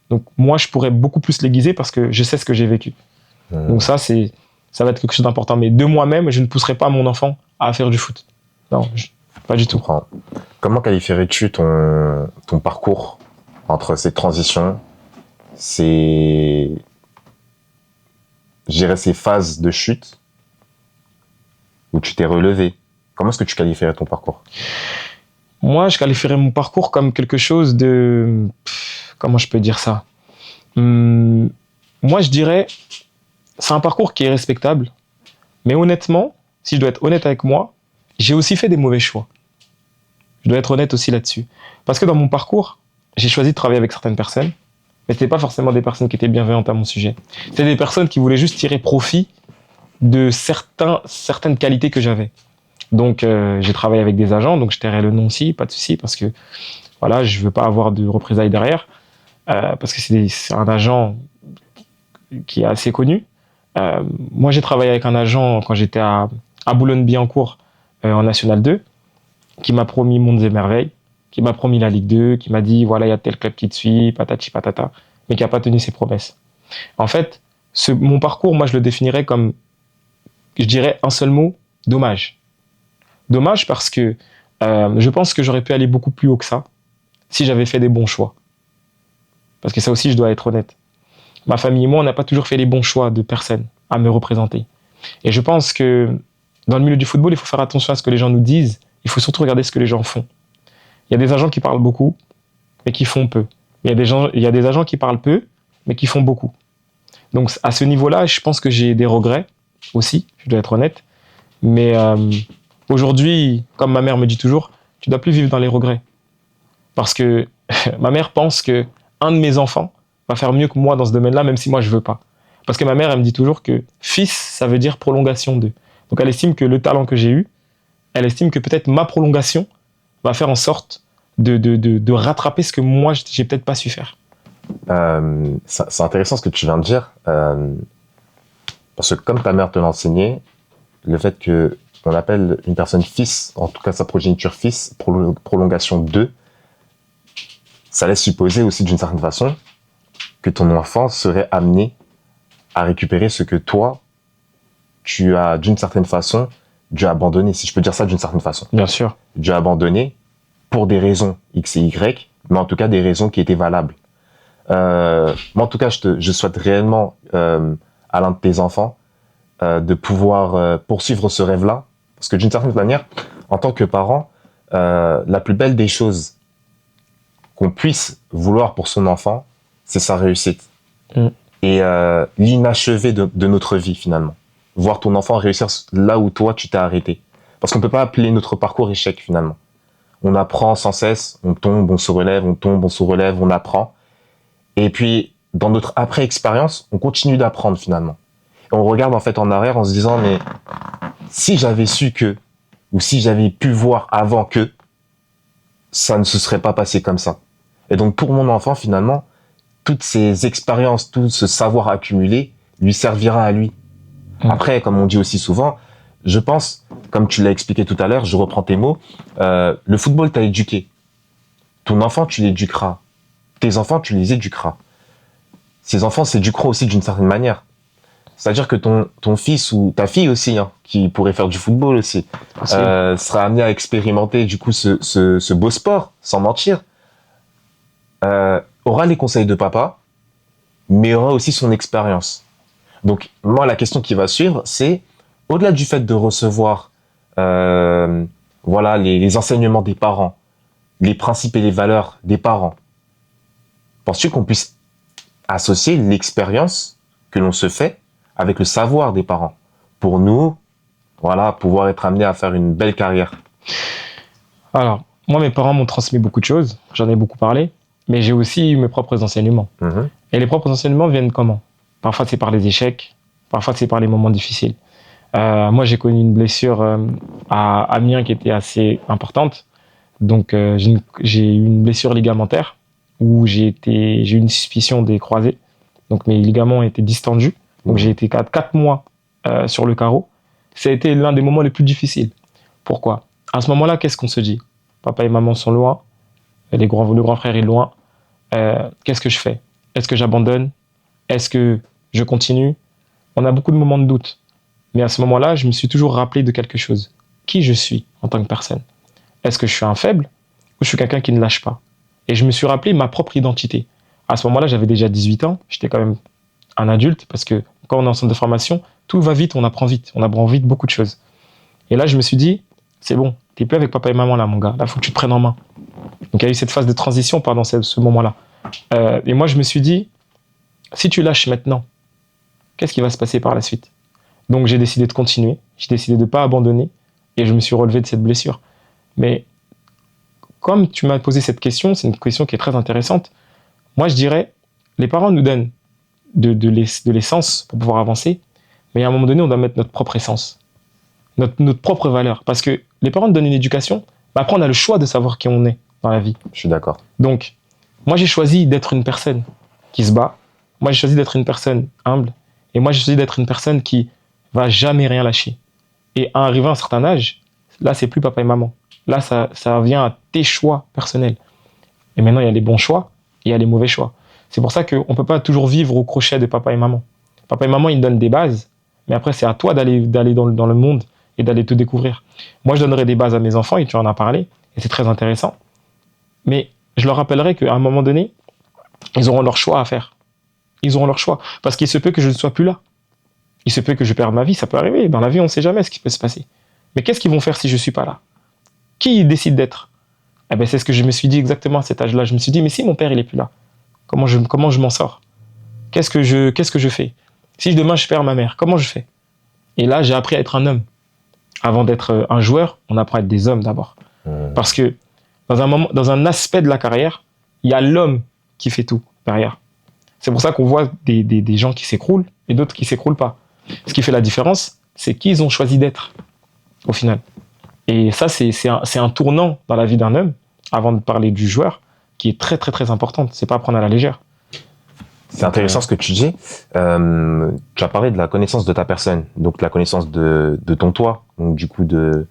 Donc moi, je pourrais beaucoup plus l'aiguiser parce que je sais ce que j'ai vécu. Donc ça va être quelque chose d'important. Mais de moi-même, je ne pousserai pas mon enfant à faire du foot. Non, pas du tout. Comment qualifierais-tu ton parcours entre ces transitions, je dirais ces phases de chute où tu t'es relevé? Comment est-ce que tu qualifierais ton parcours? Moi, je qualifierais mon parcours comme quelque chose de... Comment je peux dire ça? Moi, je dirais, c'est un parcours qui est respectable. Mais honnêtement, si je dois être honnête avec moi, j'ai aussi fait des mauvais choix. Je dois être honnête aussi là-dessus. Parce que dans mon parcours, j'ai choisi de travailler avec certaines personnes, mais ce n'étaient pas forcément des personnes qui étaient bienveillantes à mon sujet. C'était des personnes qui voulaient juste tirer profit de certaines qualités que j'avais. Donc, j'ai travaillé avec des agents, donc je tairai le nom aussi, pas de souci, parce que voilà, je veux pas avoir de représailles derrière, parce que c'est un agent qui est assez connu. Moi, j'ai travaillé avec un agent quand j'étais à Boulogne-Billancourt, en National 2, qui m'a promis mondes et merveilles, qui m'a promis la Ligue 2, qui m'a dit, voilà, il y a tel club qui te suit, patati patata, mais qui n'a pas tenu ses promesses. En fait, mon parcours, moi, je le définirais comme, je dirais un seul mot, dommage. Dommage parce que je pense que j'aurais pu aller beaucoup plus haut que ça si j'avais fait des bons choix. Parce que ça aussi, je dois être honnête. Ma famille et moi, on n'a pas toujours fait les bons choix de personnes à me représenter. Et je pense que dans le milieu du football, il faut faire attention à ce que les gens nous disent il faut surtout regarder ce que les gens font. Il y a des agents qui parlent beaucoup, mais qui font peu. Il y a des agents qui parlent peu, mais qui font beaucoup. Donc, à ce niveau-là, je pense que j'ai des regrets aussi, je dois être honnête. Mais aujourd'hui, comme ma mère me dit toujours, tu dois plus vivre dans les regrets. Parce que ma mère pense que un de mes enfants va faire mieux que moi dans ce domaine-là, même si moi je veux pas. Parce que ma mère, elle me dit toujours que fils, ça veut dire prolongation d'eux. Donc elle estime que le talent que j'ai eu, elle estime que peut-être ma prolongation va faire en sorte de rattraper ce que moi, j'ai peut-être pas su faire. C'est intéressant ce que tu viens de dire, parce que comme ta mère te l'a enseigné, le fait que on appelle une personne fils, en tout cas sa progéniture fils, prolongation d'eux, ça laisse supposer aussi d'une certaine façon que ton enfant serait amené à récupérer ce que toi, tu as d'une certaine façon dû abandonner, si je peux dire ça d'une certaine façon. Bien sûr. Dû abandonner pour des raisons X et Y, mais en tout cas des raisons qui étaient valables. Moi, en tout cas, je souhaite réellement à l'un de tes enfants de pouvoir poursuivre ce rêve-là, parce que d'une certaine manière, en tant que parent, la plus belle des choses qu'on puisse vouloir pour son enfant, c'est sa réussite. Et l'inachevé de notre vie, finalement. Voir ton enfant réussir là où toi, tu t'es arrêté. Parce qu'on peut pas appeler notre parcours échec, finalement. On apprend sans cesse, on tombe, on se relève, on tombe, on se relève, on apprend. Et puis, dans notre après-expérience, on continue d'apprendre, finalement. Et on regarde, en fait, en arrière en se disant, mais si j'avais su que, ou si j'avais pu voir avant que, ça ne se serait pas passé comme ça. Et donc, pour mon enfant, finalement, toutes ces expériences, tout ce savoir accumulé lui servira à lui. Après, comme on dit aussi souvent, je pense, comme tu l'as expliqué tout à l'heure, je reprends tes mots, le football t'a éduqué. Ton enfant, tu l'éduqueras. Tes enfants, tu les éduqueras. Ces enfants s'éduqueront aussi d'une certaine manière. C'est-à-dire que ton fils ou ta fille aussi, hein, qui pourrait faire du football aussi, sera amené à expérimenter du coup ce beau sport, sans mentir, aura les conseils de papa, mais aura aussi son expérience. Donc moi, la question qui va suivre, c'est, au-delà du fait de recevoir voilà, les enseignements des parents, les principes et les valeurs des parents, penses-tu qu'on puisse associer l'expérience que l'on se fait avec le savoir des parents pour nous, voilà, pouvoir être amenés à faire une belle carrière? Alors, moi, mes parents m'ont transmis beaucoup de choses, j'en ai beaucoup parlé, mais j'ai aussi eu mes propres enseignements. Et les propres enseignements viennent comment? Parfois, c'est par les échecs, parfois, c'est par les moments difficiles. Moi, j'ai connu une blessure à Amiens qui était assez importante. Donc, j'ai eu une blessure ligamentaire où j'ai eu une suspicion des croisés. Donc, mes ligaments étaient distendus. Donc, j'ai été 4 mois sur le carreau. Ça a été l'un des moments les plus difficiles. Pourquoi? À ce moment-là, qu'est-ce qu'on se dit? Papa et maman sont loin. Le grand frère est loin. Qu'est-ce que je fais? Est-ce que j'abandonne? Est-ce que je continue? On a beaucoup de moments de doute. Mais à ce moment-là, je me suis toujours rappelé de quelque chose. Qui je suis en tant que personne? Est-ce que je suis un faible ou je suis quelqu'un qui ne lâche pas? Et je me suis rappelé ma propre identité. À ce moment-là, j'avais déjà 18 ans. J'étais quand même un adulte parce que quand on est en centre de formation, tout va vite, on apprend vite beaucoup de choses. Et là, je me suis dit, c'est bon, t'es plus avec papa et maman là, mon gars. Là, faut que tu te prennes en main. Donc, il y a eu cette phase de transition pendant ce moment-là. Et moi, je me suis dit, si tu lâches maintenant, qu'est-ce qui va se passer par la suite? Donc, j'ai décidé de continuer. J'ai décidé de ne pas abandonner. Et je me suis relevé de cette blessure. Mais comme tu m'as posé cette question, c'est une question qui est très intéressante. Moi, je dirais, les parents nous donnent de l'essence pour pouvoir avancer. Mais à un moment donné, on doit mettre notre propre essence. Notre propre valeur. Parce que les parents nous donnent une éducation. Mais après, on a le choix de savoir qui on est dans la vie. Je suis d'accord. Donc, moi, j'ai choisi d'être une personne qui se bat. Moi, j'ai choisi d'être une personne humble. Et moi, j'ai choisi d'être une personne qui va jamais rien lâcher. Et à arriver à un certain âge, là, c'est plus papa et maman. Là, ça vient à tes choix personnels. Et maintenant, il y a les bons choix et il y a les mauvais choix. C'est pour ça qu'on ne peut pas toujours vivre au crochet de papa et maman. Papa et maman, ils donnent des bases, mais après, c'est à toi d'aller dans le monde et d'aller te découvrir. Moi, je donnerai des bases à mes enfants, et tu en as parlé, et c'est très intéressant. Mais je leur rappellerai qu'à un moment donné, ils auront leur choix à faire. Ils auront leur choix. Parce qu'il se peut que je ne sois plus là. Il se peut que je perde ma vie, ça peut arriver. Dans la vie, on ne sait jamais ce qui peut se passer. Mais qu'est-ce qu'ils vont faire si je ne suis pas là? qui il décide d'être? Eh ben, c'est ce que je me suis dit exactement à cet âge-là. Je me suis dit, mais si mon père, il est plus là, comment je m'en sors? Qu'est-ce que je fais? Si demain je perds ma mère, comment je fais? Et là, j'ai appris à être un homme. Avant d'être un joueur, on apprend à être des hommes d'abord. Parce que dans un aspect de la carrière, il y a l'homme qui fait tout derrière. C'est pour ça qu'on voit des gens qui s'écroulent et d'autres qui s'écroulent pas. Ce qui fait la différence, c'est qui ils ont choisi d'être, au final. Et ça, c'est un tournant dans la vie d'un homme, avant de parler du joueur, qui est très, très, très importante. C'est pas à prendre à la légère. C'est intéressant ce que tu dis. Tu as parlé de la connaissance de ta personne, donc la connaissance de ton toi, donc du coup de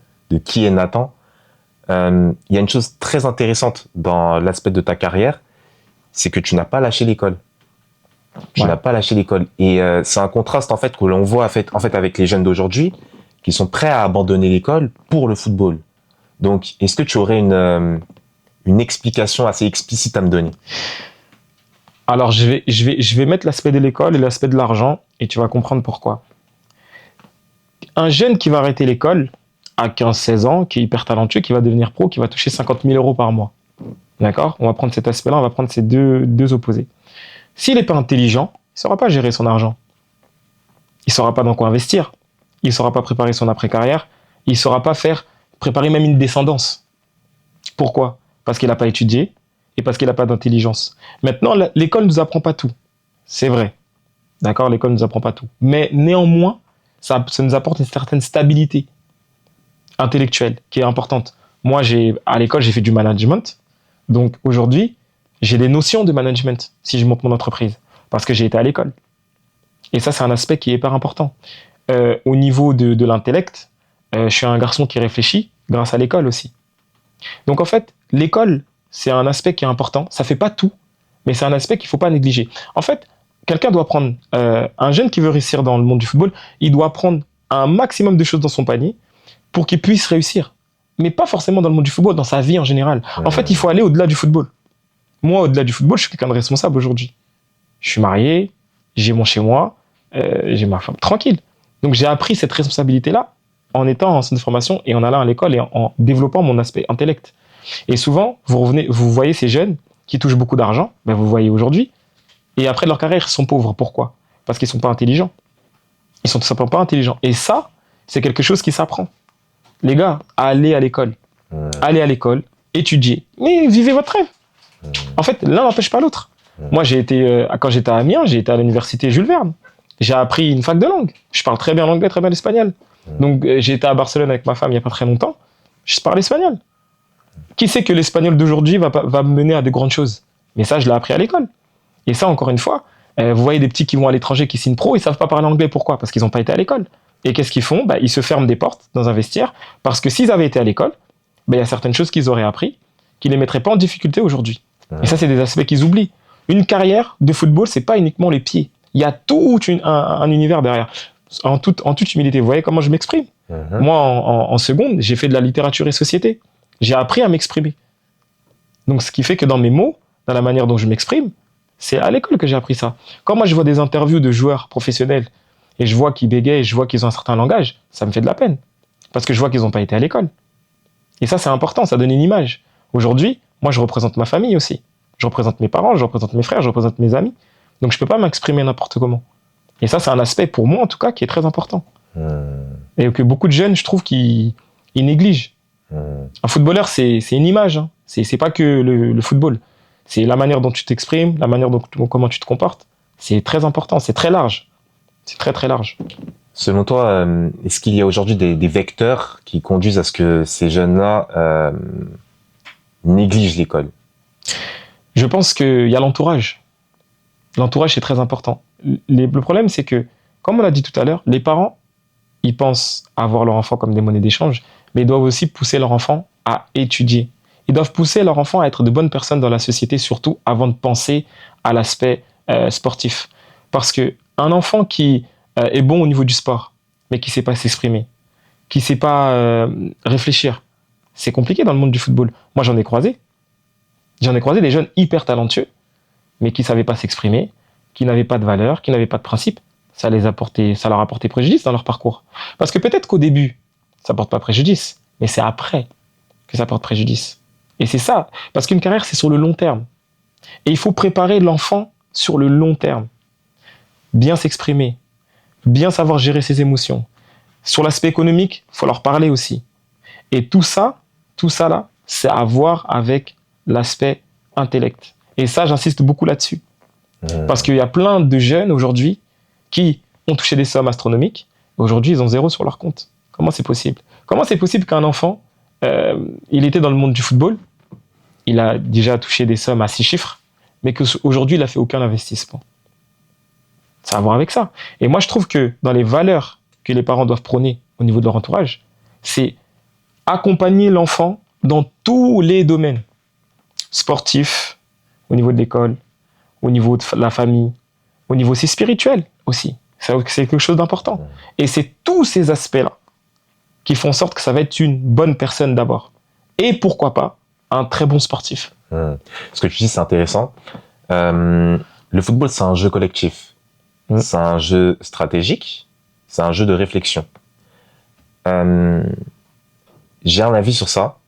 qui est Nathan. Il y a une chose très intéressante dans l'aspect de ta carrière, c'est que tu n'as pas lâché l'école. Tu n'as pas lâché l'école. Et c'est un contraste en fait que l'on voit en fait avec les jeunes d'aujourd'hui qui sont prêts à abandonner l'école pour le football. Donc, est-ce que tu aurais une explication assez explicite à me donner? Alors, je vais mettre l'aspect de l'école et l'aspect de l'argent, et tu vas comprendre pourquoi. Un jeune qui va arrêter l'école à 15-16 ans, qui est hyper talentueux, qui va devenir pro, qui va toucher 50 000 euros par mois. D'accord? On va prendre cet aspect-là, on va prendre ces deux opposés. S'il n'est pas intelligent, il ne saura pas gérer son argent. Il ne saura pas dans quoi investir. Il ne saura pas préparer son après-carrière. Il ne saura pas préparer même une descendance. Pourquoi? Parce qu'il n'a pas étudié et parce qu'il n'a pas d'intelligence. Maintenant, l'école ne nous apprend pas tout. C'est vrai. D'accord? L'école ne nous apprend pas tout. Mais néanmoins, ça nous apporte une certaine stabilité intellectuelle qui est importante. Moi, à l'école, j'ai fait du management. Donc aujourd'hui, j'ai des notions de management si je monte mon entreprise parce que j'ai été à l'école. Et ça, c'est un aspect qui est hyper important. Au niveau de l'intellect, je suis un garçon qui réfléchit grâce à l'école aussi. Donc en fait, l'école, c'est un aspect qui est important. Ça fait pas tout, mais c'est un aspect qu'il faut pas négliger. En fait, quelqu'un doit prendre, un jeune qui veut réussir dans le monde du football, il doit prendre un maximum de choses dans son panier pour qu'il puisse réussir. Mais pas forcément dans le monde du football, dans sa vie en général. En fait, il faut aller au-delà du football. Moi, au-delà du football, je suis quelqu'un de responsable aujourd'hui. Je suis marié, j'ai mon chez moi, j'ai ma femme, tranquille. Donc j'ai appris cette responsabilité-là en étant en centre de formation et en allant à l'école et en développant mon aspect intellect. Et souvent, vous voyez ces jeunes qui touchent beaucoup d'argent, ben vous voyez aujourd'hui, et après leur carrière, ils sont pauvres. Pourquoi? Parce qu'ils sont pas intelligents. Ils sont tout simplement pas intelligents. Et ça, c'est quelque chose qui s'apprend. Les gars, allez à l'école. Allez à l'école, étudiez. Mais vivez votre rêve. En fait, l'un n'empêche pas l'autre. Moi, quand j'étais à Amiens, j'ai été à l'université Jules Verne. J'ai appris une fac de langue. Je parle très bien l'anglais, très bien l'espagnol. Donc, j'ai été à Barcelone avec ma femme il n'y a pas très longtemps. Je parle espagnol. Qui sait que l'espagnol d'aujourd'hui va me mener à de grandes choses? Mais ça, je l'ai appris à l'école. Et ça, encore une fois, vous voyez des petits qui vont à l'étranger, qui signent pro, ils ne savent pas parler anglais. Pourquoi? Parce qu'ils n'ont pas été à l'école. Et qu'est-ce qu'ils font? Ils se ferment des portes dans un vestiaire. Parce que s'ils avaient été à l'école, il y a certaines choses qu'ils auraient appris qui ne les mettraient pas en difficulté aujourd'hui. Et ça, c'est des aspects qu'ils oublient. Une carrière de football, c'est pas uniquement les pieds. Il y a tout un univers derrière. En toute humilité, vous voyez comment je m'exprime. Moi, en seconde, j'ai fait de la littérature et société. J'ai appris à m'exprimer. Donc, ce qui fait que dans mes mots, dans la manière dont je m'exprime, c'est à l'école que j'ai appris ça. Quand moi, je vois des interviews de joueurs professionnels et je vois qu'ils bégayent et je vois qu'ils ont un certain langage, ça me fait de la peine. Parce que je vois qu'ils n'ont pas été à l'école. Et ça, c'est important, ça donne une image. Aujourd'hui, moi, je représente ma famille aussi. Je représente mes parents, je représente mes frères, je représente mes amis. Donc, je ne peux pas m'exprimer n'importe comment. Et ça, c'est un aspect, pour moi en tout cas, qui est très important. Et que beaucoup de jeunes, je trouve, qu'ils négligent. Un footballeur, c'est une image. Hein. C'est pas que le football. C'est la manière dont tu t'exprimes, la manière comment tu te comportes. C'est très important, c'est très large. C'est très, très large. Selon toi, est-ce qu'il y a aujourd'hui des vecteurs qui conduisent à ce que ces jeunes-là négligent l'école? Je pense qu'il y a l'entourage. L'entourage, c'est très important. Le problème, c'est que, comme on l'a dit tout à l'heure, les parents, ils pensent avoir leur enfant comme des monnaies d'échange, mais ils doivent aussi pousser leur enfant à étudier. Ils doivent pousser leur enfant à être de bonnes personnes dans la société, surtout avant de penser à l'aspect sportif. Parce qu'un enfant qui est bon au niveau du sport, mais qui ne sait pas s'exprimer, qui ne sait pas réfléchir, c'est compliqué dans le monde du football. Moi, j'en ai croisé. J'en ai croisé des jeunes hyper talentueux, mais qui ne savaient pas s'exprimer, qui n'avaient pas de valeur, qui n'avaient pas de principe. Ça leur a porté préjudice dans leur parcours. Parce que peut-être qu'au début, ça ne porte pas préjudice, mais c'est après que ça porte préjudice. Et c'est ça, parce qu'une carrière, c'est sur le long terme. Et il faut préparer l'enfant sur le long terme. Bien s'exprimer, bien savoir gérer ses émotions. Sur l'aspect économique, il faut leur parler aussi. Et tout ça là, c'est à voir avec l'aspect intellect. Et ça, j'insiste beaucoup là-dessus. Parce qu'il y a plein de jeunes aujourd'hui qui ont touché des sommes astronomiques. Aujourd'hui, ils ont 0 sur leur compte. Comment c'est possible? Comment c'est possible qu'un enfant, il était dans le monde du football, il a déjà touché des sommes à 6 chiffres, mais qu'aujourd'hui, il n'a fait aucun investissement? Ça a à voir avec ça. Et moi, je trouve que dans les valeurs que les parents doivent prôner au niveau de leur entourage, c'est accompagner l'enfant dans tous les domaines. Sportifs, au niveau de l'école, au niveau de la famille, au niveau aussi spirituel aussi. C'est quelque chose d'important. Et c'est tous ces aspects-là qui font en sorte que ça va être une bonne personne d'abord. Et pourquoi pas, un très bon sportif. Ce que tu dis, c'est intéressant. Le football, c'est un jeu collectif. C'est un jeu stratégique. C'est un jeu de réflexion. J'ai un avis sur ça.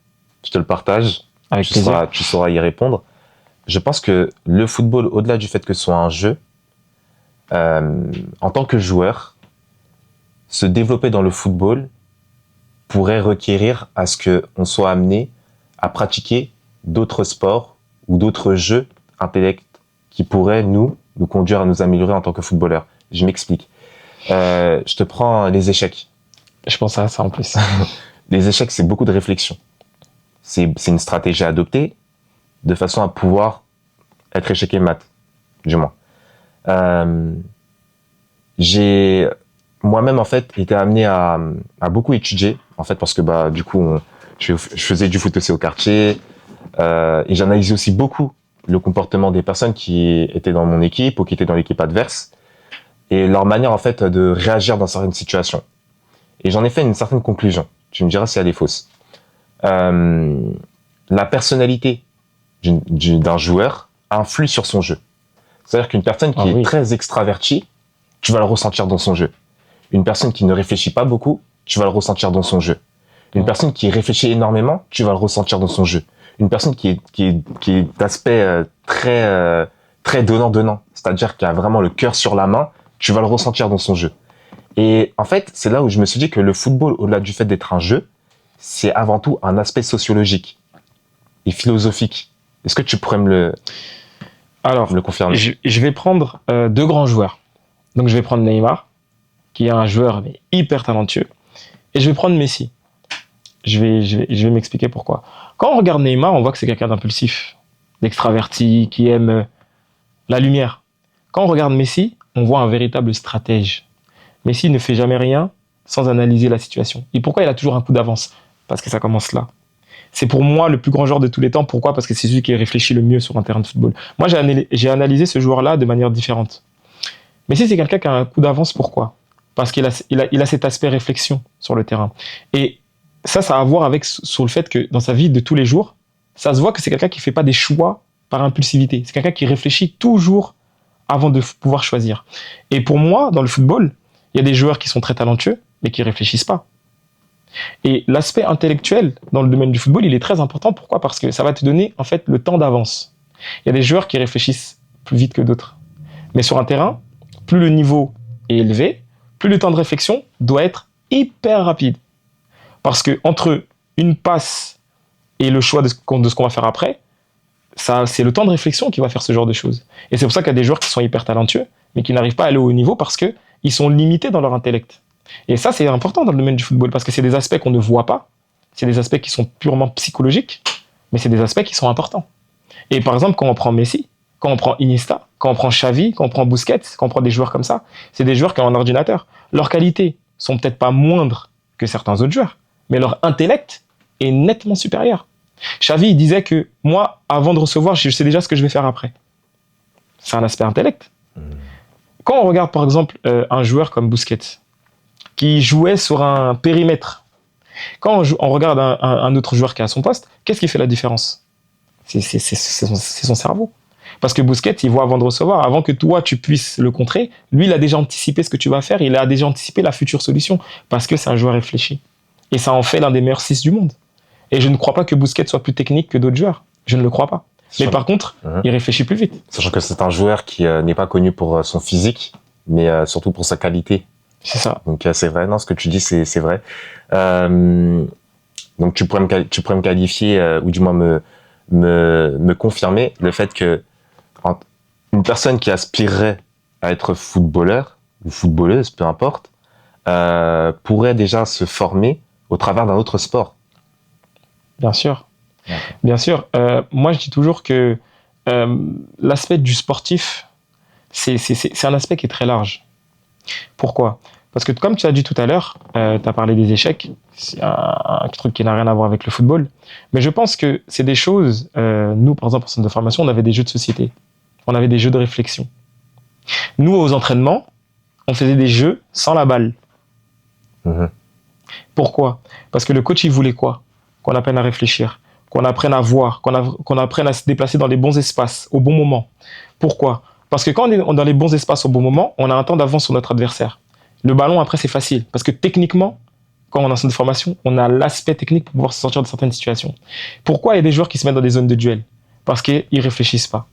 Je te le partage. Avec plaisir. Tu sauras y répondre. Je pense que le football, au-delà du fait que ce soit un jeu, en tant que joueur, se développer dans le football pourrait requérir à ce qu'on soit amené à pratiquer d'autres sports ou d'autres jeux intellects qui pourraient nous conduire à nous améliorer en tant que footballeur. Je m'explique. Je te prends les échecs. Je pense à ça en plus. Les échecs, c'est beaucoup de réflexion. C'est une stratégie à adopter de façon à pouvoir être échequé mat, du moins. J'ai moi-même en fait été amené à beaucoup étudier en fait parce que du coup je faisais du foot aussi au quartier et j'analysais aussi beaucoup le comportement des personnes qui étaient dans mon équipe ou qui étaient dans l'équipe adverse et leur manière en fait de réagir dans certaines situations. Et j'en ai fait une certaine conclusion. Tu me diras si elle est fausse. La personnalité d'un joueur influe sur son jeu. C'est-à-dire qu'une personne qui est très extravertie, tu vas le ressentir dans son jeu. Une personne qui ne réfléchit pas beaucoup, tu vas le ressentir dans son jeu. Une personne qui réfléchit énormément, tu vas le ressentir dans son jeu. Une personne qui est d'aspect très donnant-donnant, c'est-à-dire qui a vraiment le cœur sur la main, tu vas le ressentir dans son jeu. Et en fait, c'est là où je me suis dit que le football, au-delà du fait d'être un jeu, c'est avant tout un aspect sociologique et philosophique. Est-ce que tu pourrais me le confirmer? Je vais prendre 2 grands joueurs. Donc je vais prendre Neymar, qui est un joueur hyper talentueux, et je vais prendre Messi. Je vais m'expliquer pourquoi. Quand on regarde Neymar, on voit que c'est quelqu'un d'impulsif, d'extraverti, qui aime la lumière. Quand on regarde Messi, on voit un véritable stratège. Messi ne fait jamais rien sans analyser la situation. Et pourquoi il a toujours un coup d'avance? Parce que ça commence là. C'est pour moi le plus grand joueur de tous les temps. Pourquoi? Parce que c'est celui qui réfléchit le mieux sur un terrain de football. Moi, j'ai analysé ce joueur-là de manière différente. Messi, c'est quelqu'un qui a un coup d'avance. Pourquoi? Parce qu'il a cet aspect réflexion sur le terrain. Et ça a à voir avec sur le fait que dans sa vie de tous les jours, ça se voit que c'est quelqu'un qui ne fait pas des choix par impulsivité. C'est quelqu'un qui réfléchit toujours avant de pouvoir choisir. Et pour moi, dans le football, il y a des joueurs qui sont très talentueux, mais qui ne réfléchissent pas. Et l'aspect intellectuel dans le domaine du football, il est très important. Pourquoi? Parce que ça va te donner en fait le temps d'avance. Il y a des joueurs qui réfléchissent plus vite que d'autres. Mais sur un terrain, plus le niveau est élevé, plus le temps de réflexion doit être hyper rapide. Parce que entre une passe et le choix de ce qu'on va faire après, c'est le temps de réflexion qui va faire ce genre de choses. Et c'est pour ça qu'il y a des joueurs qui sont hyper talentueux, mais qui n'arrivent pas à aller au haut niveau parce qu'ils sont limités dans leur intellect. Et ça, c'est important dans le domaine du football, parce que c'est des aspects qu'on ne voit pas, c'est des aspects qui sont purement psychologiques, mais c'est des aspects qui sont importants. Et par exemple, quand on prend Messi, quand on prend Iniesta, quand on prend Xavi, quand on prend Busquets, quand on prend des joueurs comme ça, c'est des joueurs qui ont un ordinateur. Leurs qualités sont peut-être pas moindres que certains autres joueurs, mais leur intellect est nettement supérieur. Xavi, il disait que moi, avant de recevoir, je sais déjà ce que je vais faire après. C'est un aspect intellect. Quand on regarde par exemple un joueur comme Busquets, qui jouait sur un périmètre, quand on regarde un autre joueur qui est à son poste, qu'est-ce qui fait la différence? C'est son cerveau. Parce que Busquets, il voit avant de recevoir, avant que toi tu puisses le contrer, lui il a déjà anticipé ce que tu vas faire, il a déjà anticipé la future solution, parce que c'est un joueur réfléchi. Et ça en fait l'un des meilleurs 6 du monde. Et je ne crois pas que Busquets soit plus technique que d'autres joueurs. Je ne le crois pas. Mais par contre, il réfléchit plus vite. Sachant que c'est un joueur qui n'est pas connu pour son physique, mais surtout pour sa qualité. C'est ça. Donc c'est vrai, non, ce que tu dis, c'est vrai. Donc tu pourrais me qualifier, ou du moins me confirmer le fait que une personne qui aspirerait à être footballeur ou footballeuse, peu importe, pourrait déjà se former au travers d'un autre sport. Bien sûr. Bien sûr. Moi, je dis toujours que l'aspect du sportif, c'est un aspect qui est très large. Pourquoi ? Parce que comme tu as dit tout à l'heure, tu as parlé des échecs, c'est un truc qui n'a rien à voir avec le football, mais je pense que c'est des choses, nous par exemple en centre de formation, on avait des jeux de société, on avait des jeux de réflexion. Nous aux entraînements, on faisait des jeux sans la balle. Pourquoi ? Parce que le coach il voulait quoi ? Qu'on apprenne à réfléchir, qu'on apprenne à voir, qu'on apprenne à se déplacer dans les bons espaces au bon moment. Pourquoi ? Parce que quand on est dans les bons espaces au bon moment, on a un temps d'avance sur notre adversaire. Le ballon, après, c'est facile. Parce que techniquement, quand on est en centre de formation, on a l'aspect technique pour pouvoir se sortir de certaines situations. Pourquoi il y a des joueurs qui se mettent dans des zones de duel ? Parce qu'ils ne réfléchissent pas.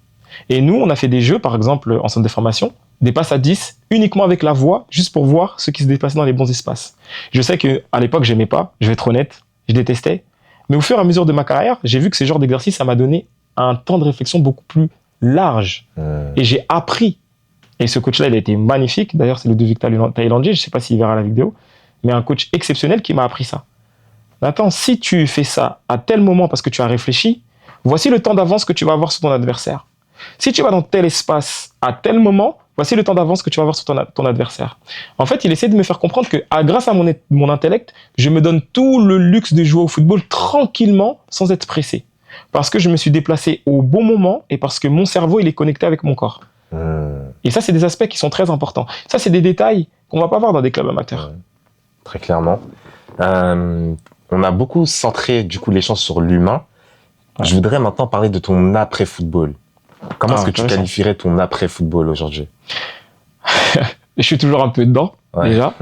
Et nous, on a fait des jeux, par exemple, en centre de formation, des passes à 10, uniquement avec la voix, juste pour voir ceux qui se déplaçaient dans les bons espaces. Je sais qu'à l'époque, j'aimais pas, je vais être honnête, je détestais. Mais au fur et à mesure de ma carrière, j'ai vu que ce genre d'exercice, ça m'a donné un temps de réflexion beaucoup plus large. Et j'ai appris. Et ce coach-là, il a été magnifique. D'ailleurs, c'est le Ludovic Thaïlandais. Je ne sais pas s'il verra la vidéo. Mais un coach exceptionnel qui m'a appris ça. Attends, si tu fais ça à tel moment parce que tu as réfléchi, voici le temps d'avance que tu vas avoir sur ton adversaire. Si tu vas dans tel espace à tel moment, voici le temps d'avance que tu vas avoir sur ton adversaire. En fait, il essaie de me faire comprendre que grâce à mon intellect, je me donne tout le luxe de jouer au football tranquillement sans être pressé. Parce que je me suis déplacé au bon moment et parce que mon cerveau, il est connecté avec mon corps. Et ça, c'est des aspects qui sont très importants. Ça, c'est des détails qu'on ne va pas voir dans des clubs amateurs. Très clairement. On a beaucoup centré, du coup, l'échange sur l'humain. Ouais. Je voudrais maintenant parler de ton après-football. Comment est-ce que tu qualifierais ton après-football aujourd'hui ? Je suis toujours un peu dedans, déjà.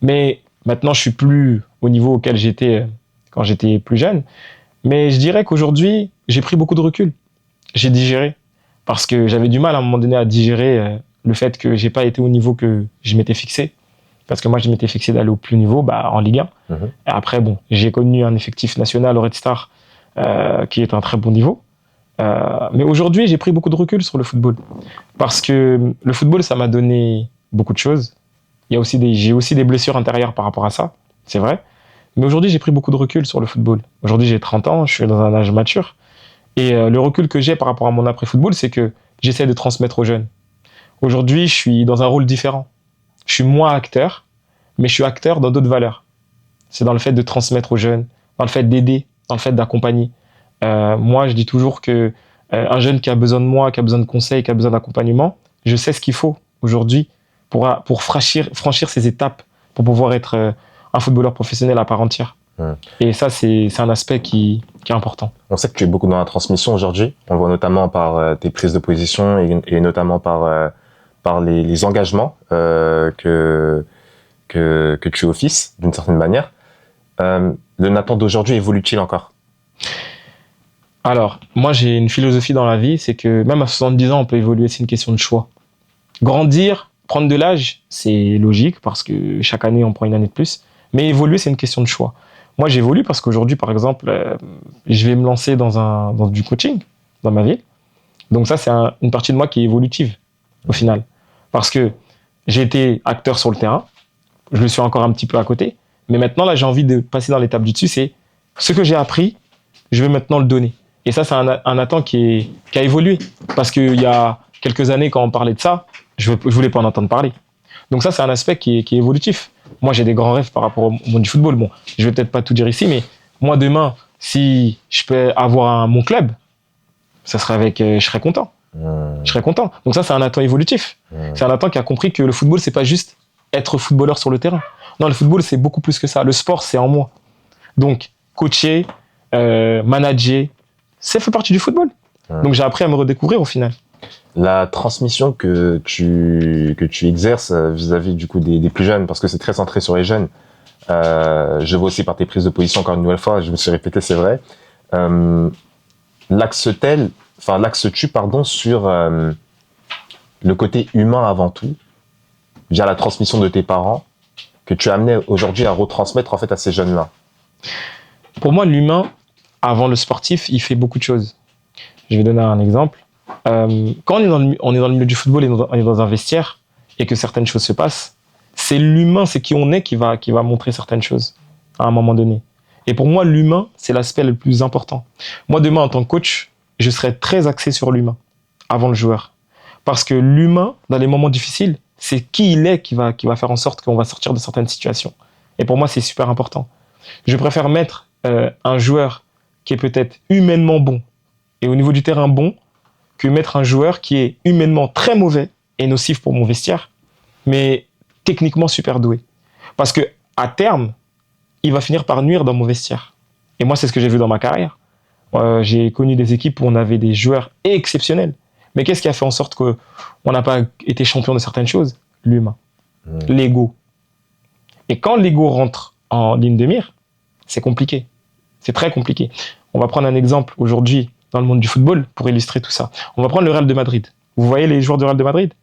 Mais maintenant, je suis plus au niveau auquel j'étais quand j'étais plus jeune. Mais je dirais qu'aujourd'hui, j'ai pris beaucoup de recul. J'ai digéré. Parce que j'avais du mal à un moment donné à digérer le fait que j'ai pas été au niveau que je m'étais fixé. Parce que moi, je m'étais fixé d'aller au plus haut niveau, en Ligue 1. Et après, bon, j'ai connu un effectif national au Red Star qui est un très bon niveau. Mais aujourd'hui, j'ai pris beaucoup de recul sur le football. Parce que le football, ça m'a donné beaucoup de choses. J'ai aussi des blessures intérieures par rapport à ça, c'est vrai. Mais aujourd'hui, j'ai pris beaucoup de recul sur le football. Aujourd'hui, j'ai 30 ans, je suis dans un âge mature. Et le recul que j'ai par rapport à mon après-football, c'est que j'essaie de transmettre aux jeunes. Aujourd'hui, je suis dans un rôle différent. Je suis moins acteur, mais je suis acteur dans d'autres valeurs. C'est dans le fait de transmettre aux jeunes, dans le fait d'aider, dans le fait d'accompagner. Moi, je dis toujours que un jeune qui a besoin de moi, qui a besoin de conseils, qui a besoin d'accompagnement, je sais ce qu'il faut aujourd'hui pour franchir ces étapes, pour pouvoir être un footballeur professionnel à part entière. Et ça, c'est un aspect qui est important. On sait que tu es beaucoup dans la transmission aujourd'hui. On le voit notamment par tes prises de position et notamment par les engagements que tu offices d'une certaine manière. Le Nathan d'aujourd'hui évolue-t-il encore ? Alors, moi, j'ai une philosophie dans la vie, c'est que même à 70 ans, on peut évoluer, c'est une question de choix. Grandir, prendre de l'âge, c'est logique parce que chaque année, on prend une année de plus. Mais évoluer, c'est une question de choix. Moi, j'évolue parce qu'aujourd'hui, par exemple, je vais me lancer dans du coaching dans ma vie. Donc ça, c'est une partie de moi qui est évolutive, au final. Parce que j'ai été acteur sur le terrain, je le suis encore un petit peu à côté, mais maintenant, là, j'ai envie de passer dans l'étape du dessus, c'est ce que j'ai appris, je vais maintenant le donner. Et ça, c'est un Nathan qui a évolué. Parce qu'il y a quelques années, quand on parlait de ça, je voulais pas en entendre parler. Donc ça, c'est un aspect qui est évolutif. Moi, j'ai des grands rêves par rapport au monde du football. Bon, je vais peut-être pas tout dire ici, mais moi, demain, si je peux avoir mon club, ça serait je serais content. Je serais content. Donc ça, c'est un Nathan évolutif. C'est un Nathan qui a compris que le football, c'est pas juste être footballeur sur le terrain. Non, le football, c'est beaucoup plus que ça. Le sport, c'est en moi. Donc, coacher, manager, ça fait partie du football. Donc, j'ai appris à me redécouvrir au final. La transmission que tu exerces vis-à-vis du coup des plus jeunes, parce que c'est très centré sur les jeunes, Je vois aussi par tes prises de position, encore une nouvelle fois, je me suis répété, c'est vrai. L'axe-tu, pardon, sur le côté humain avant tout, via la transmission de tes parents, que tu as amené aujourd'hui à retransmettre en fait à ces jeunes-là? Pour moi, l'humain, avant le sportif, il fait beaucoup de choses. Je vais donner un exemple. Quand on est dans le milieu du football et on est dans un vestiaire et que certaines choses se passent, c'est l'humain, c'est qui on est qui va montrer certaines choses à un moment donné. Et pour moi, l'humain, c'est l'aspect le plus important. Moi, demain, en tant que coach, je serai très axé sur l'humain avant le joueur. Parce que l'humain, dans les moments difficiles, c'est qui il est qui va faire en sorte qu'on va sortir de certaines situations. Et pour moi, c'est super important. Je préfère mettre un joueur qui est peut-être humainement bon et au niveau du terrain bon que mettre un joueur qui est humainement très mauvais et nocif pour mon vestiaire, mais techniquement super doué. Parce que à terme, il va finir par nuire dans mon vestiaire. Et moi, c'est ce que j'ai vu dans ma carrière. J'ai connu des équipes où on avait des joueurs exceptionnels. Mais qu'est-ce qui a fait en sorte qu'on n'a pas été champion de certaines choses? L'humain. L'ego. Et quand l'ego rentre en ligne de mire, c'est compliqué. C'est très compliqué. On va prendre un exemple aujourd'hui dans le monde du football pour illustrer tout ça. On va prendre le Real de Madrid. Vous voyez les joueurs du Real de Madrid?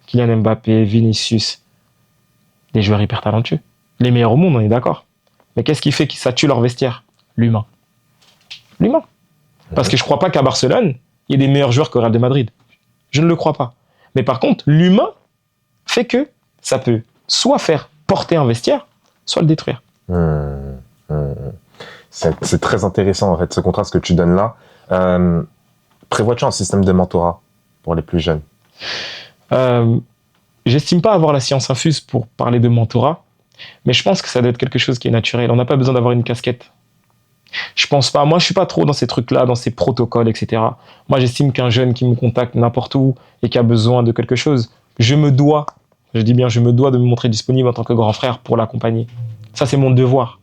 Kylian Mbappé, Vinicius, des joueurs hyper talentueux. Les meilleurs au monde, on est d'accord. Mais qu'est-ce qui fait que ça tue leur vestiaire? L'humain. L'humain. Parce que je ne crois pas qu'à Barcelone, il y ait des meilleurs joueurs qu'au Real de Madrid. Je ne le crois pas. Mais par contre, l'humain fait que ça peut soit faire porter un vestiaire, soit le détruire. C'est très intéressant, en fait, ce contraste que tu donnes là. Prévois-tu un système de mentorat pour les plus jeunes? J'estime pas avoir la science infuse pour parler de mentorat, mais je pense que ça doit être quelque chose qui est naturel. On n'a pas besoin d'avoir une casquette. Je pense pas. Moi, je suis pas trop dans ces trucs-là, dans ces protocoles, etc. Moi, j'estime qu'un jeune qui me contacte n'importe où et qui a besoin de quelque chose, je me dois de me montrer disponible en tant que grand frère pour l'accompagner. Ça, c'est mon devoir.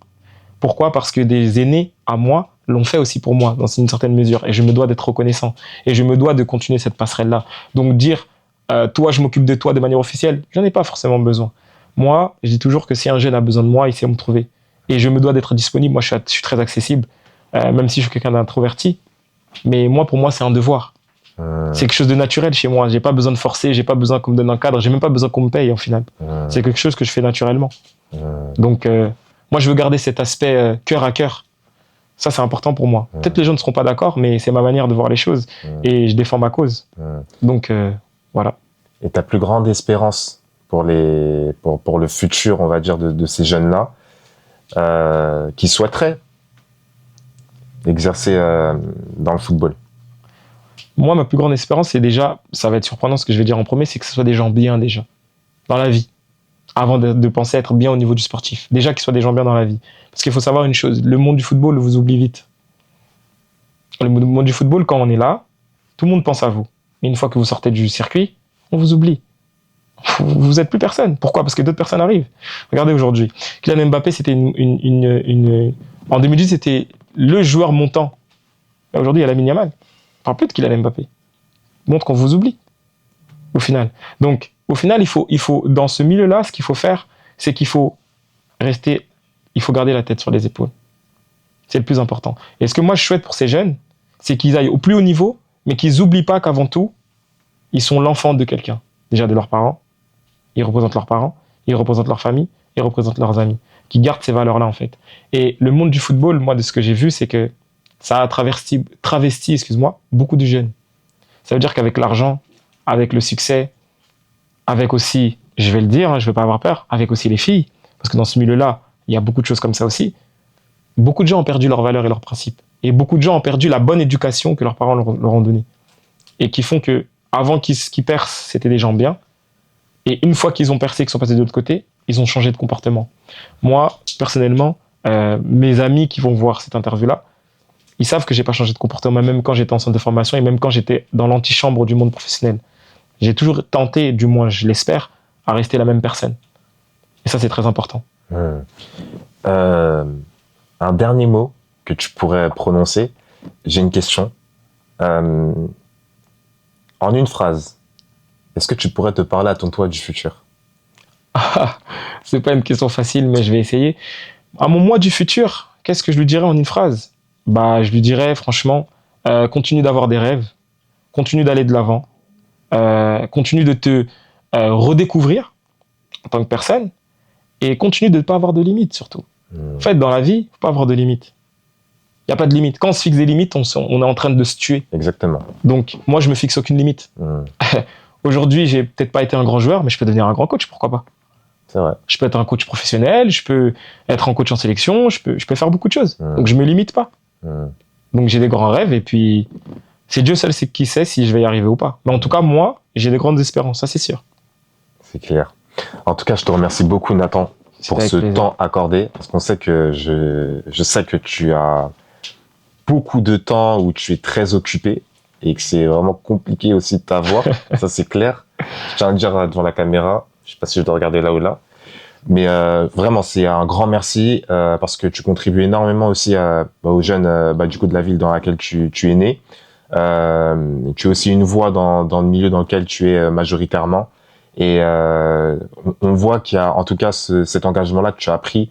Pourquoi? Parce que des aînés à moi l'ont fait aussi pour moi, dans une certaine mesure. Et je me dois d'être reconnaissant. Et je me dois de continuer cette passerelle-là. Donc dire, toi, je m'occupe de toi de manière officielle, j'en ai pas forcément besoin. Moi, je dis toujours que si un jeune a besoin de moi, il sait où me trouver. Et je me dois d'être disponible. Moi, je suis très accessible, même si je suis quelqu'un d'introverti. Mais moi, pour moi, c'est un devoir. C'est quelque chose de naturel chez moi. J'ai pas besoin de forcer, j'ai pas besoin qu'on me donne un cadre, j'ai même pas besoin qu'on me paye, en final. C'est quelque chose que je fais naturellement. Donc, moi, je veux garder cet aspect cœur à cœur. Ça, c'est important pour moi. Peut-être les gens ne seront pas d'accord, mais c'est ma manière de voir les choses. Et je défends ma cause. Donc, voilà. Et ta plus grande espérance pour le futur, on va dire, de ces jeunes-là, qui souhaiteraient exercer dans le football? Moi, ma plus grande espérance, c'est déjà, ça va être surprenant ce que je vais dire en premier, c'est que ce soit des gens bien déjà, dans la vie, avant de penser être bien au niveau du sportif. Déjà qu'ils soient des gens bien dans la vie. Parce qu'il faut savoir une chose, le monde du football vous oublie vite. Le monde du football, quand on est là, tout le monde pense à vous. Mais une fois que vous sortez du circuit, on vous oublie. Vous n'êtes plus personne. Pourquoi? Parce que d'autres personnes arrivent. Regardez aujourd'hui. Kylian Mbappé, c'était en 2010, c'était le joueur montant. Aujourd'hui, il y a Lamine Yamal. On parle plus de Kylian Mbappé. Montre qu'on vous oublie, au final. Donc, au final, il faut, dans ce milieu-là, ce qu'il faut faire, c'est qu'il faut garder la tête sur les épaules. C'est le plus important. Et ce que moi, je souhaite pour ces jeunes, c'est qu'ils aillent au plus haut niveau, mais qu'ils n'oublient pas qu'avant tout, ils sont l'enfant de quelqu'un. Déjà de leurs parents. Ils représentent leurs parents, ils représentent leur famille, ils représentent leurs amis. Qui gardent ces valeurs-là, en fait. Et le monde du football, moi, de ce que j'ai vu, c'est que ça a travesti, beaucoup de jeunes. Ça veut dire qu'avec l'argent, avec le succès, avec aussi, je vais le dire, je ne vais pas avoir peur, avec aussi les filles, parce que dans ce milieu-là, il y a beaucoup de choses comme ça aussi, beaucoup de gens ont perdu leurs valeurs et leurs principes. Et beaucoup de gens ont perdu la bonne éducation que leurs parents leur ont donnée. Et qui font que, avant qu'ils percent, c'était des gens bien. Et une fois qu'ils ont percé, qu'ils sont passés de l'autre côté, ils ont changé de comportement. Moi, personnellement, mes amis qui vont voir cette interview-là, ils savent que j'ai pas changé de comportement, même quand j'étais en centre de formation et même quand j'étais dans l'antichambre du monde professionnel. J'ai toujours tenté, du moins je l'espère, à rester la même personne. Et ça, c'est très important. Un dernier mot que tu pourrais prononcer. J'ai une question. En une phrase, est-ce que tu pourrais te parler à ton toi du futur? C'est pas une question facile, mais je vais essayer. À mon moi du futur, qu'est-ce que je lui dirais en une phrase? Bah, je lui dirais franchement, continue d'avoir des rêves, continue d'aller de l'avant, continue de te redécouvrir en tant que personne et continue de ne pas avoir de limites surtout. En fait, dans la vie, il ne faut pas avoir de limites. Il n'y a pas de limite. Quand on se fixe des limites, on est en train de se tuer. Exactement. Donc, moi, je me fixe aucune limite. Aujourd'hui, j'ai peut-être pas été un grand joueur, mais je peux devenir un grand coach, pourquoi pas? C'est vrai. Je peux être un coach professionnel, je peux être un coach en sélection, je peux faire beaucoup de choses. Donc, je me limite pas. Donc, j'ai des grands rêves et puis, c'est Dieu seul qui sait si je vais y arriver ou pas. Mais en tout cas, moi, j'ai des grandes espérances, ça c'est sûr. C'est clair. En tout cas, je te remercie beaucoup, Nathan, pour ce temps accordé, parce qu'on sait que je sais que tu as beaucoup de temps où tu es très occupé et que c'est vraiment compliqué aussi de t'avoir. Ça, c'est clair. Je tiens à le dire devant la caméra. Je sais pas si je dois regarder là ou là. Mais vraiment, c'est un grand merci parce que tu contribues énormément aussi aux jeunes du coup de la ville dans laquelle tu es né. Tu es aussi une voix dans le milieu dans lequel tu es majoritairement. Et on voit qu'il y a en tout cas cet engagement-là que tu as pris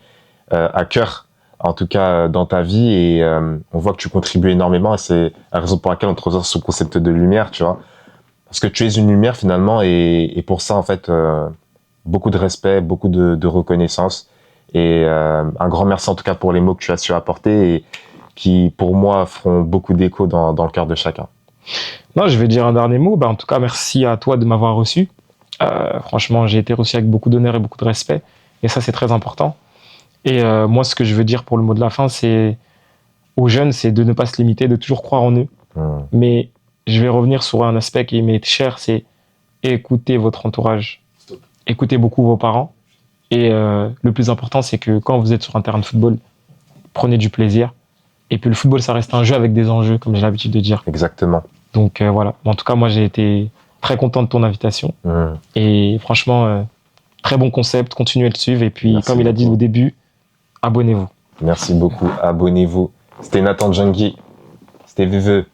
à cœur, en tout cas dans ta vie. Et on voit que tu contribues énormément. Et c'est la raison pour laquelle on te retrouve ce concept de lumière, tu vois. Parce que tu es une lumière finalement. Et pour ça, en fait... beaucoup de respect, beaucoup de reconnaissance et un grand merci en tout cas pour les mots que tu as su apporter et qui pour moi feront beaucoup d'écho dans le cœur de chacun. Non, je vais dire un dernier mot. En tout cas, merci à toi de m'avoir reçu. Franchement, j'ai été reçu avec beaucoup d'honneur et beaucoup de respect et ça c'est très important. Et moi, ce que je veux dire pour le mot de la fin, c'est aux jeunes, c'est de ne pas se limiter, de toujours croire en eux. Mais je vais revenir sur un aspect qui m'est cher, c'est écouter votre entourage. Écoutez beaucoup vos parents. Et le plus important, c'est que quand vous êtes sur un terrain de football, prenez du plaisir. Et puis le football, ça reste un jeu avec des enjeux, comme j'ai l'habitude de dire. Exactement. Donc voilà. En tout cas, moi, j'ai été très content de ton invitation. Et franchement, très bon concept. Continuez à le suivre. Et puis, comme il a dit au début, abonnez-vous. Merci beaucoup. Abonnez-vous. C'était Nathan Djangui. C'était Veveux.